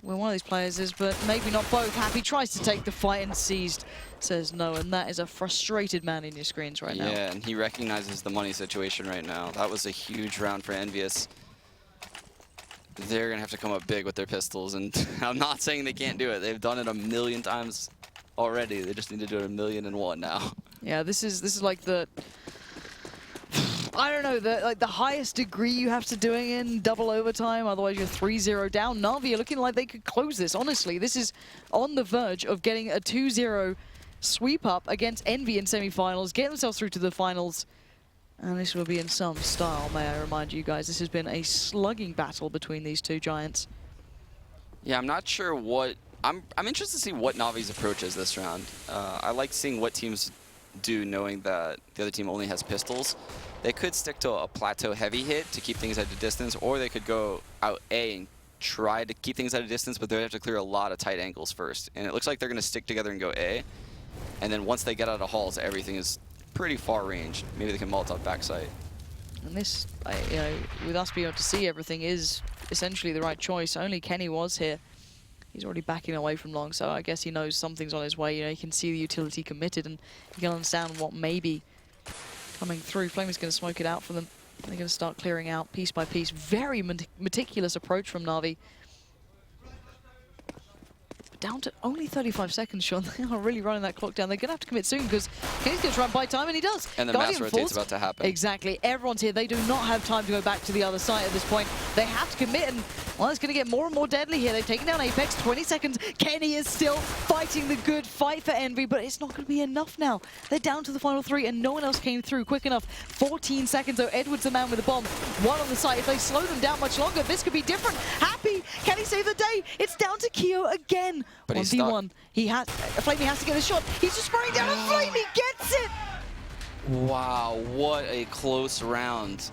where one of these players is, but maybe not both. Happy tries to take the fight and Seized says no, and that is a frustrated man in your screens right now. Yeah, and he recognizes the money situation right now. That was a huge round for EnVyUs. They're going to have to come up big with their pistols, and I'm not saying they can't do it. They've done it a million times already. They just need to do it 1,000,001 now. Yeah, this is like the... I don't know, the highest degree you have to doing in double overtime, otherwise you're 3-0 down. NaVi are looking like they could close this, honestly. This is on the verge of getting a 2-0 sweep up against EnVy in semifinals, get themselves through to the finals. And this will be in some style, may I remind you guys. This has been a slugging battle between these two giants. Yeah, I'm not sure what... I'm interested to see what NaVi's approach is this round. I like seeing what teams do, knowing that the other team only has pistols. They could stick to a plateau heavy hit to keep things at a distance, or they could go out A and try to keep things at a distance, but they have to clear a lot of tight angles first. And it looks like they're going to stick together and go A. And then once they get out of halls, everything is pretty far ranged. Maybe they can Molotov backside. And this, you know, with us being able to see everything, is essentially the right choice. Only Kenny was here. He's already backing away from Long, so I guess he knows something's on his way. You know, he can see the utility committed, and he can understand what may be coming through. Flame is going to smoke it out for them. They're going to start clearing out piece by piece. Very meticulous approach from NaVi. Down to only 35 seconds, Sean. They are really running that clock down. They're going to have to commit soon because Kenny's going to try and buy time, and he does. And the mass rotate's about to happen. Exactly. Everyone's here. They do not have time to go back to the other side at this point. They have to commit, and well, it's going to get more and more deadly here. They've taken down Apex. 20 seconds. Kenny is still fighting the good fight for EnVy, but it's not going to be enough now. They're down to the final 3, and no one else came through quick enough. 14 seconds, though. Edwards the man with the bomb. One on the side. If they slow them down much longer, this could be different. Happy. Can he save the day? It's down to Keo again. But he's 1v1. Flamey has to get a shot. He's just spraying down, and Flamey gets it! Wow, what a close round.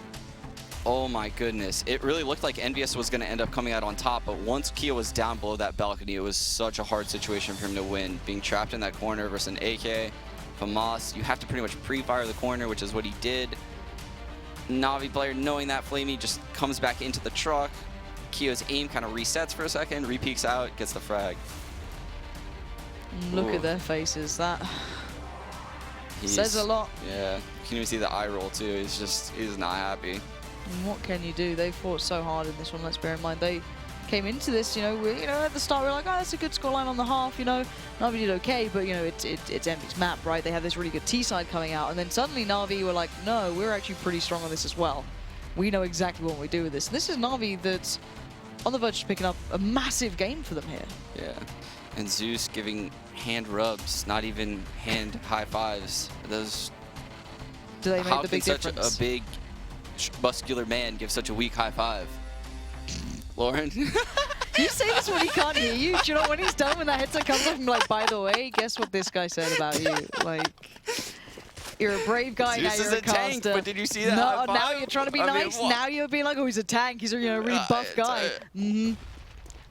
Oh my goodness. It really looked like EnVyUs was going to end up coming out on top, but once Keo was down below that balcony, it was such a hard situation for him to win. Being trapped in that corner versus an AK, FAMAS, you have to pretty much pre-fire the corner, which is what he did. NaVi player, knowing that, Flamey just comes back into the truck. Keo's aim kind of resets for a second, re-peeks out, gets the frag. Look at their faces. That says a lot. Yeah, you can even see the eye roll too. He's not happy. And what can you do? They fought so hard in this one. Let's bear in mind they came into this. You know, at the start we were like, oh, that's a good scoreline on the half. You know, NaVi did okay, but you know, it's EnVy's map, right? They have this really good T side coming out, and then suddenly NaVi were like, no, we're actually pretty strong on this as well. We know exactly what we do with this. This is NaVi that's on the verge of picking up a massive game for them here. Yeah. And Zeus giving hand rubs, not even hand high fives. Those. Do they make the big difference? How can such a big, muscular man give such a weak high five? Lauren? You say this when he can't hear you. Do you know when he's done, when that headset comes up, I'm like, by the way, guess what this guy said about you? Like, you're a brave guy, Zeus now you're is a tank, but did you see that? No, now you're trying to be nice. Now you're being like, oh, he's a tank. He's a really buff guy.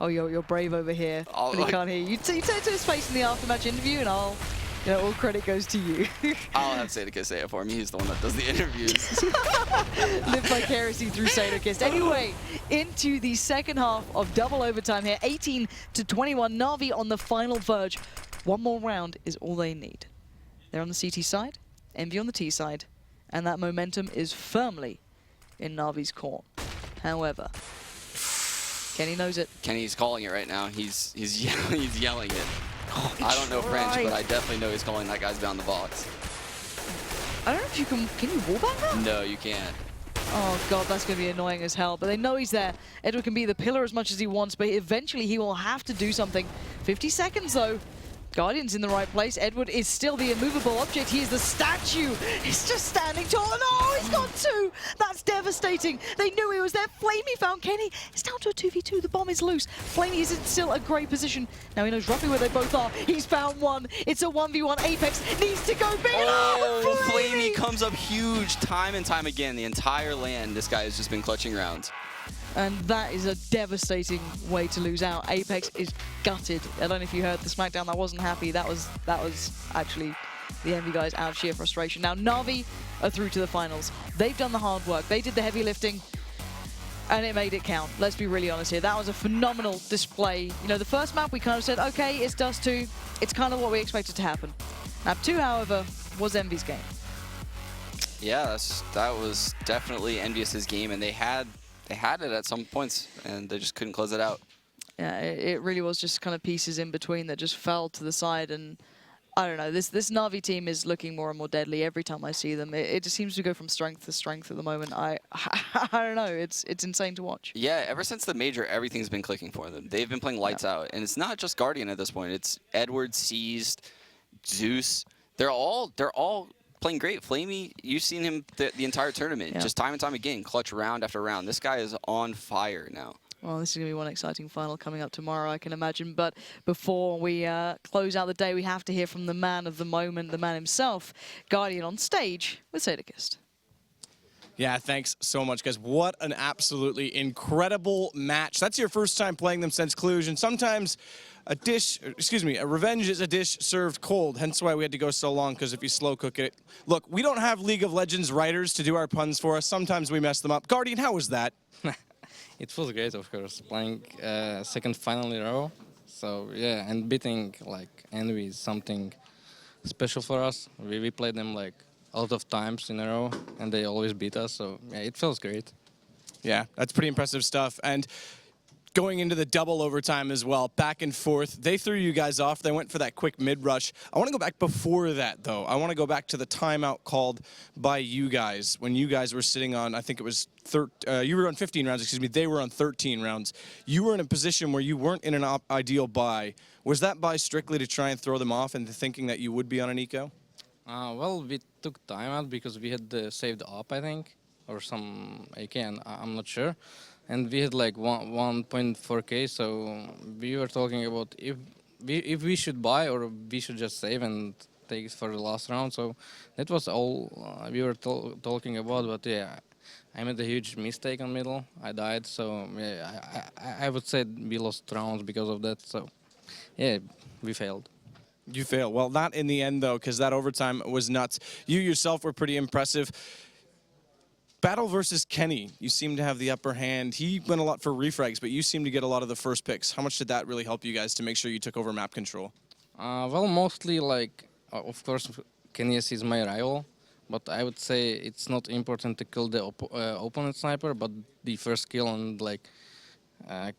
Oh, you're brave over here, but he can't hear you. You say it to his face in the aftermatch interview, and all credit goes to you. I'll have Sadokist say it for me. He's the one that does the interviews. Live vicariously through Sadokist. Anyway, into the second half of double overtime here. 18-21, NaVi on the final verge. One more round is all they need. They're on the CT side, EnVy on the T side, and that momentum is firmly in NaVi's court. However, Kenny knows it. Kenny's calling it right now. He's yelling it. Oh, I don't know French, but I definitely know he's calling that guy's down the box. I don't know if you can you wallbang that? No, you can't. Oh god, that's going to be annoying as hell. But they know he's there. Edward can be the pillar as much as he wants, but eventually he will have to do something. 50 seconds though. Guardian's in the right place. Edward is still the immovable object. He is the statue. He's just standing tall. No, he's got 2. That's devastating. They knew he was there. Flamey found Kenny. It's down to a 2v2. The bomb is loose. Flamey is in still a great position. Now he knows roughly where they both are. He's found 1. It's a 1v1. Apex needs to go big. Oh, Flamey comes up huge time and time again. The entire land, this guy has just been clutching rounds. And that is a devastating way to lose out. Apex is gutted. I don't know if you heard the SmackDown. That wasn't happy. That was actually the Envy guys out of sheer frustration. Now NaVi are through to the finals. They've done the hard work. They did the heavy lifting, and it made it count. Let's be really honest here. That was a phenomenal display. You know, the first map we kind of said, okay, it's Dust 2. It's kind of what we expected to happen. Map 2, however, was Envy's game. Yeah, that was definitely EnVyUs' game, and they had it at some points, and they just couldn't close it out. Yeah, it really was just kind of pieces in between that just fell to the side, and I don't know, this NaVi team is looking more and more deadly every time I see them. It just seems to go from strength to strength at the moment. I don't know, it's insane to watch. Yeah, ever since the major, everything's been clicking for them. They've been playing lights out, and it's not just Guardian at this point. It's Edward, Seized, Zeus. They're all playing great. Flamey, you've seen him the entire tournament, just time and time again, clutch round after round. This guy is on fire now. Well, this is going to be one exciting final coming up tomorrow, I can imagine. But before we close out the day, we have to hear from the man of the moment, the man himself, Guardian on stage with Sadakist. Yeah, thanks so much, guys. What an absolutely incredible match. That's your first time playing them since Cluj, and sometimes a revenge is a dish served cold, hence why we had to go so long, because if you slow cook it... Look, we don't have League of Legends writers to do our puns for us. Sometimes we mess them up. Guardian, how was that? It feels great, of course, playing second final in a row. So, yeah, and beating, like, Envy is something special for us. We played them, like, a lot of times in a row, and they always beat us, so, yeah, it feels great. Yeah, that's pretty impressive stuff. And going into the double overtime as well, back and forth. They threw you guys off. They went for that quick mid-rush. I want to go back before that, though. I want to go back to the timeout called by you guys when you guys were sitting on, I think it was, you were on 15 rounds, excuse me. They were on 13 rounds. You were in a position where you weren't in an ideal buy. Was that buy strictly to try and throw them off into thinking that you would be on an eco? Well, we took timeout because we had saved up, I think, or some AK, and I'm not sure. And we had like 1.4k, so we were talking about if we should buy or we should just save and take it for the last round. So that was all we were talking about. But yeah, I made a huge mistake on middle. I died, so yeah, I would say we lost rounds because of that. So yeah, we failed. You failed. Well, not in the end, though, because that overtime was nuts. You yourself were pretty impressive. Battle versus Kenny, you seem to have the upper hand. He went a lot for refrags, but you seem to get a lot of the first picks. How much did that really help you guys to make sure you took over map control? Well, mostly, like, of course, Kenny is my rival, but I would say it's not important to kill the opponent sniper, but the first kill and, like,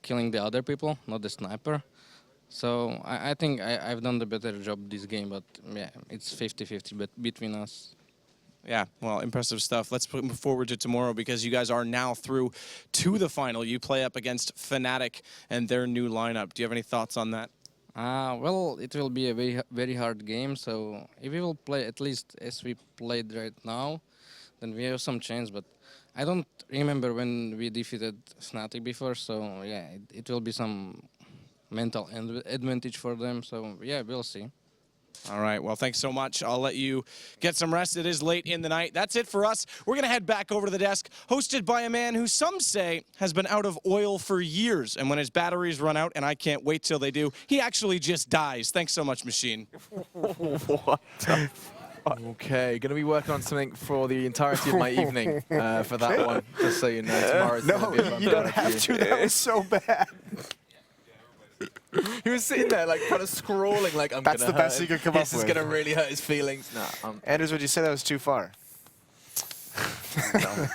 killing the other people, not the sniper. So I think I've done the better job this game, but yeah, it's 50-50 between us. Yeah, well, impressive stuff. Let's move forward to tomorrow because you guys are now through to the final. You play up against Fnatic and their new lineup. Do you have any thoughts on that? Well, it will be a very hard game, so if we will play at least as we played right now, then we have some chance, but I don't remember when we defeated Fnatic before, so yeah, it will be some mental advantage for them, so yeah, we'll see. All right, well, thanks so much. I'll let you get some rest. It is late in the night. That's it for us. We're going to head back over to the desk, hosted by a man who some say has been out of oil for years. And when his batteries run out, and I can't wait till they do, he actually just dies. Thanks so much, Machine. What the fuck? Okay, going to be working on something for the entirety of my evening for that one, just so you know. Tomorrow's No, you don't have to. That was so bad. He was sitting there, like, kind of scrawling, like, I'm That's gonna the best hurt you him. could come up This is with. going to really hurt his feelings. No, Anders, would you say that was too far? no.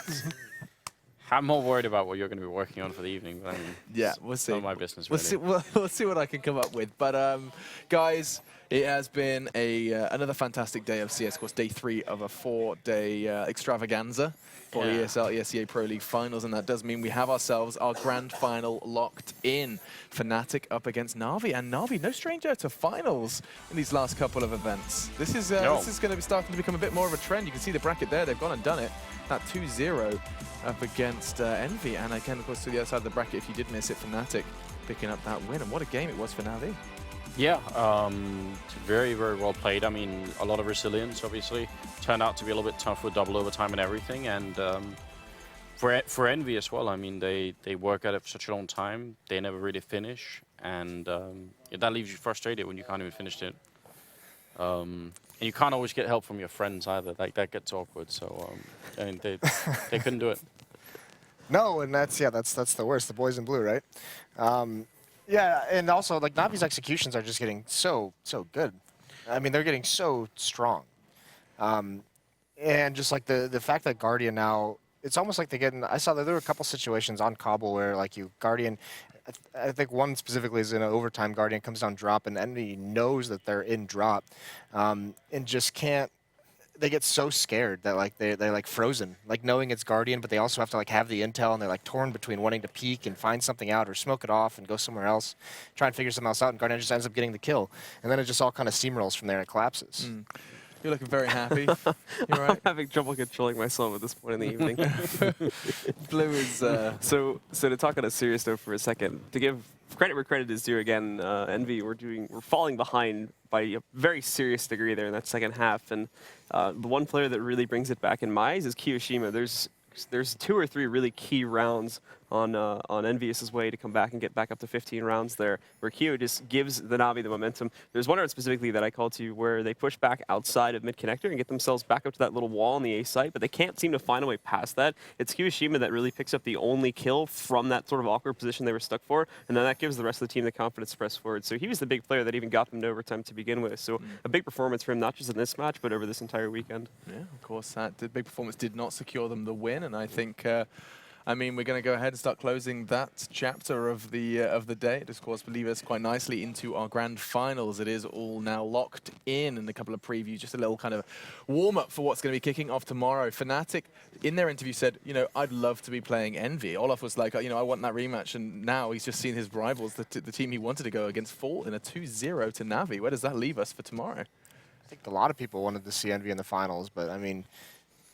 I'm more worried about what you're going to be working on for the evening. But I mean, Yeah, we'll see. Not my business, We'll really. see. We'll see what I can come up with. But guys, it has been another fantastic day of CS. Of course, day 3 of a 4-day extravaganza for the ESL ESEA Pro League Finals, and that does mean we have ourselves our grand final locked in. Fnatic up against NaVi, and NaVi, no stranger to finals in these last couple of events. This is going to be starting to become a bit more of a trend. You can see the bracket there; they've gone and done it. That 2-0 up against EnVy, and again, of course, to the other side of the bracket, if you did miss it, Fnatic picking up that win, and what a game it was for NaVi. Yeah, very, very well played. I mean, a lot of resilience, obviously. Turned out to be a little bit tough with double overtime and everything. And for EnVy as well, I mean, they work at it for such a long time. They never really finish. And that leaves you frustrated when you can't even finish it. And you can't always get help from your friends either. Like, that gets awkward. So, I mean, they couldn't do it. No, and that's the worst. The boys in blue, right? Yeah, and also like Navi's executions are just getting so good. I mean, they're getting so strong, and just like the fact that Guardian now, it's almost like they get. I saw that there were a couple situations on Cobble where like Guardian, I think one specifically is in an overtime. Guardian comes down drop, and enVy knows that they're in drop, and just can't. They get so scared that like they're like frozen, like knowing it's Guardian, but they also have to like have the intel, and they're like torn between wanting to peek and find something out or smoke it off and go somewhere else, try and figure something else out, and Guardian just ends up getting the kill, and then it just all kind of steamrolls from there and it collapses. You're looking very happy. You all right? I'm having trouble controlling myself at this point in the evening. Blue is so to talk on a serious note for a second, to give credit where credit is due again, EnVy, we're falling behind by a very serious degree there in that second half, and the one player that really brings it back in my eyes is Kiyoshima. There's 2 or 3 really key rounds on EnVyUs' way to come back and get back up to 15 rounds there, where Kyo just gives the Navi the momentum. There's one round specifically that I called to where they push back outside of mid-connector and get themselves back up to that little wall on the A site, but they can't seem to find a way past that. It's Kiyoshima that really picks up the only kill from that sort of awkward position they were stuck for, and then that gives the rest of the team the confidence to press forward. So he was the big player that even got them to overtime to begin with. So a big performance for him, not just in this match, but over this entire weekend. Yeah, of course, that big performance did not secure them the win, and I think I mean, we're going to go ahead and start closing that chapter of the day. It, of course, will lead us quite nicely into our grand finals. It is all now locked in, and a couple of previews, just a little kind of warm-up for what's going to be kicking off tomorrow. Fnatic, in their interview, said, you know, I'd love to be playing EnVy. Olaf was like, you know, I want that rematch, and now he's just seen his rivals, the team he wanted to go against, fall in a 2-0 to NaVi. Where does that leave us for tomorrow? I think a lot of people wanted to see EnVy in the finals, but I mean,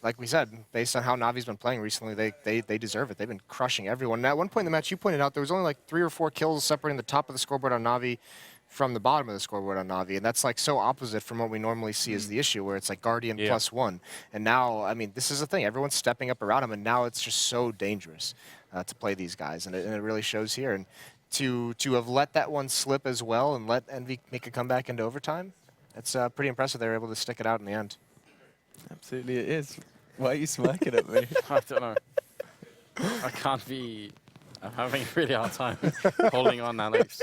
like we said, based on how Navi's been playing recently, they deserve it. They've been crushing everyone. And at one point in the match, you pointed out there was only like 3 or 4 kills separating the top of the scoreboard on NaVi from the bottom of the scoreboard on NaVi, and that's like so opposite from what we normally see as the issue, where it's like Guardian +1. And now, I mean, this is the thing. Everyone's stepping up around him, and now it's just so dangerous to play these guys, and it really shows here. And to have let that one slip as well and let EnVy make a comeback into overtime, it's pretty impressive they were able to stick it out in the end. Absolutely it is. Why are you smirking at me? I don't know. I can't be... I'm having a really hard time holding on, Alex.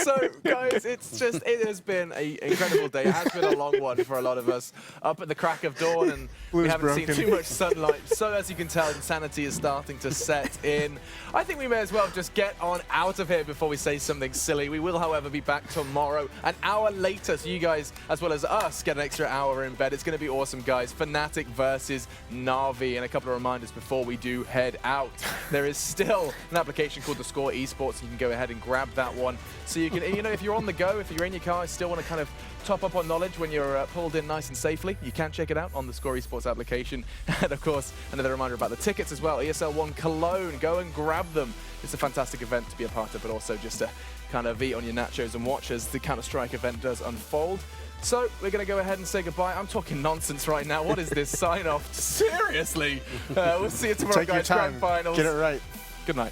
So, guys, it has been an incredible day. It has been a long one for a lot of us. Up at the crack of dawn, and we haven't seen too much sunlight. So, as you can tell, insanity is starting to set in. I think we may as well just get on out of here before we say something silly. We will, however, be back tomorrow, an hour later, so you guys, as well as us, get an extra hour in bed. It's going to be awesome, guys. Fnatic versus NaVi. And a couple of reminders before we do head out. There is still an application called the Score Esports. You can go ahead and grab that one. So you can, you know, if you're on the go, if you're in your car, still want to kind of top up on knowledge when you're pulled in nice and safely, you can check it out on the Score Esports application. And of course, another reminder about the tickets as well. ESL 1 Cologne, go and grab them. It's a fantastic event to be a part of, but also just to kind of eat on your nachos and watch as the Counterstrike event does unfold. So, we're going to go ahead and say goodbye. I'm talking nonsense right now. What is this sign-off? Seriously? We'll see you tomorrow, Take guys. your time. Grand finals. Get it right. Good night.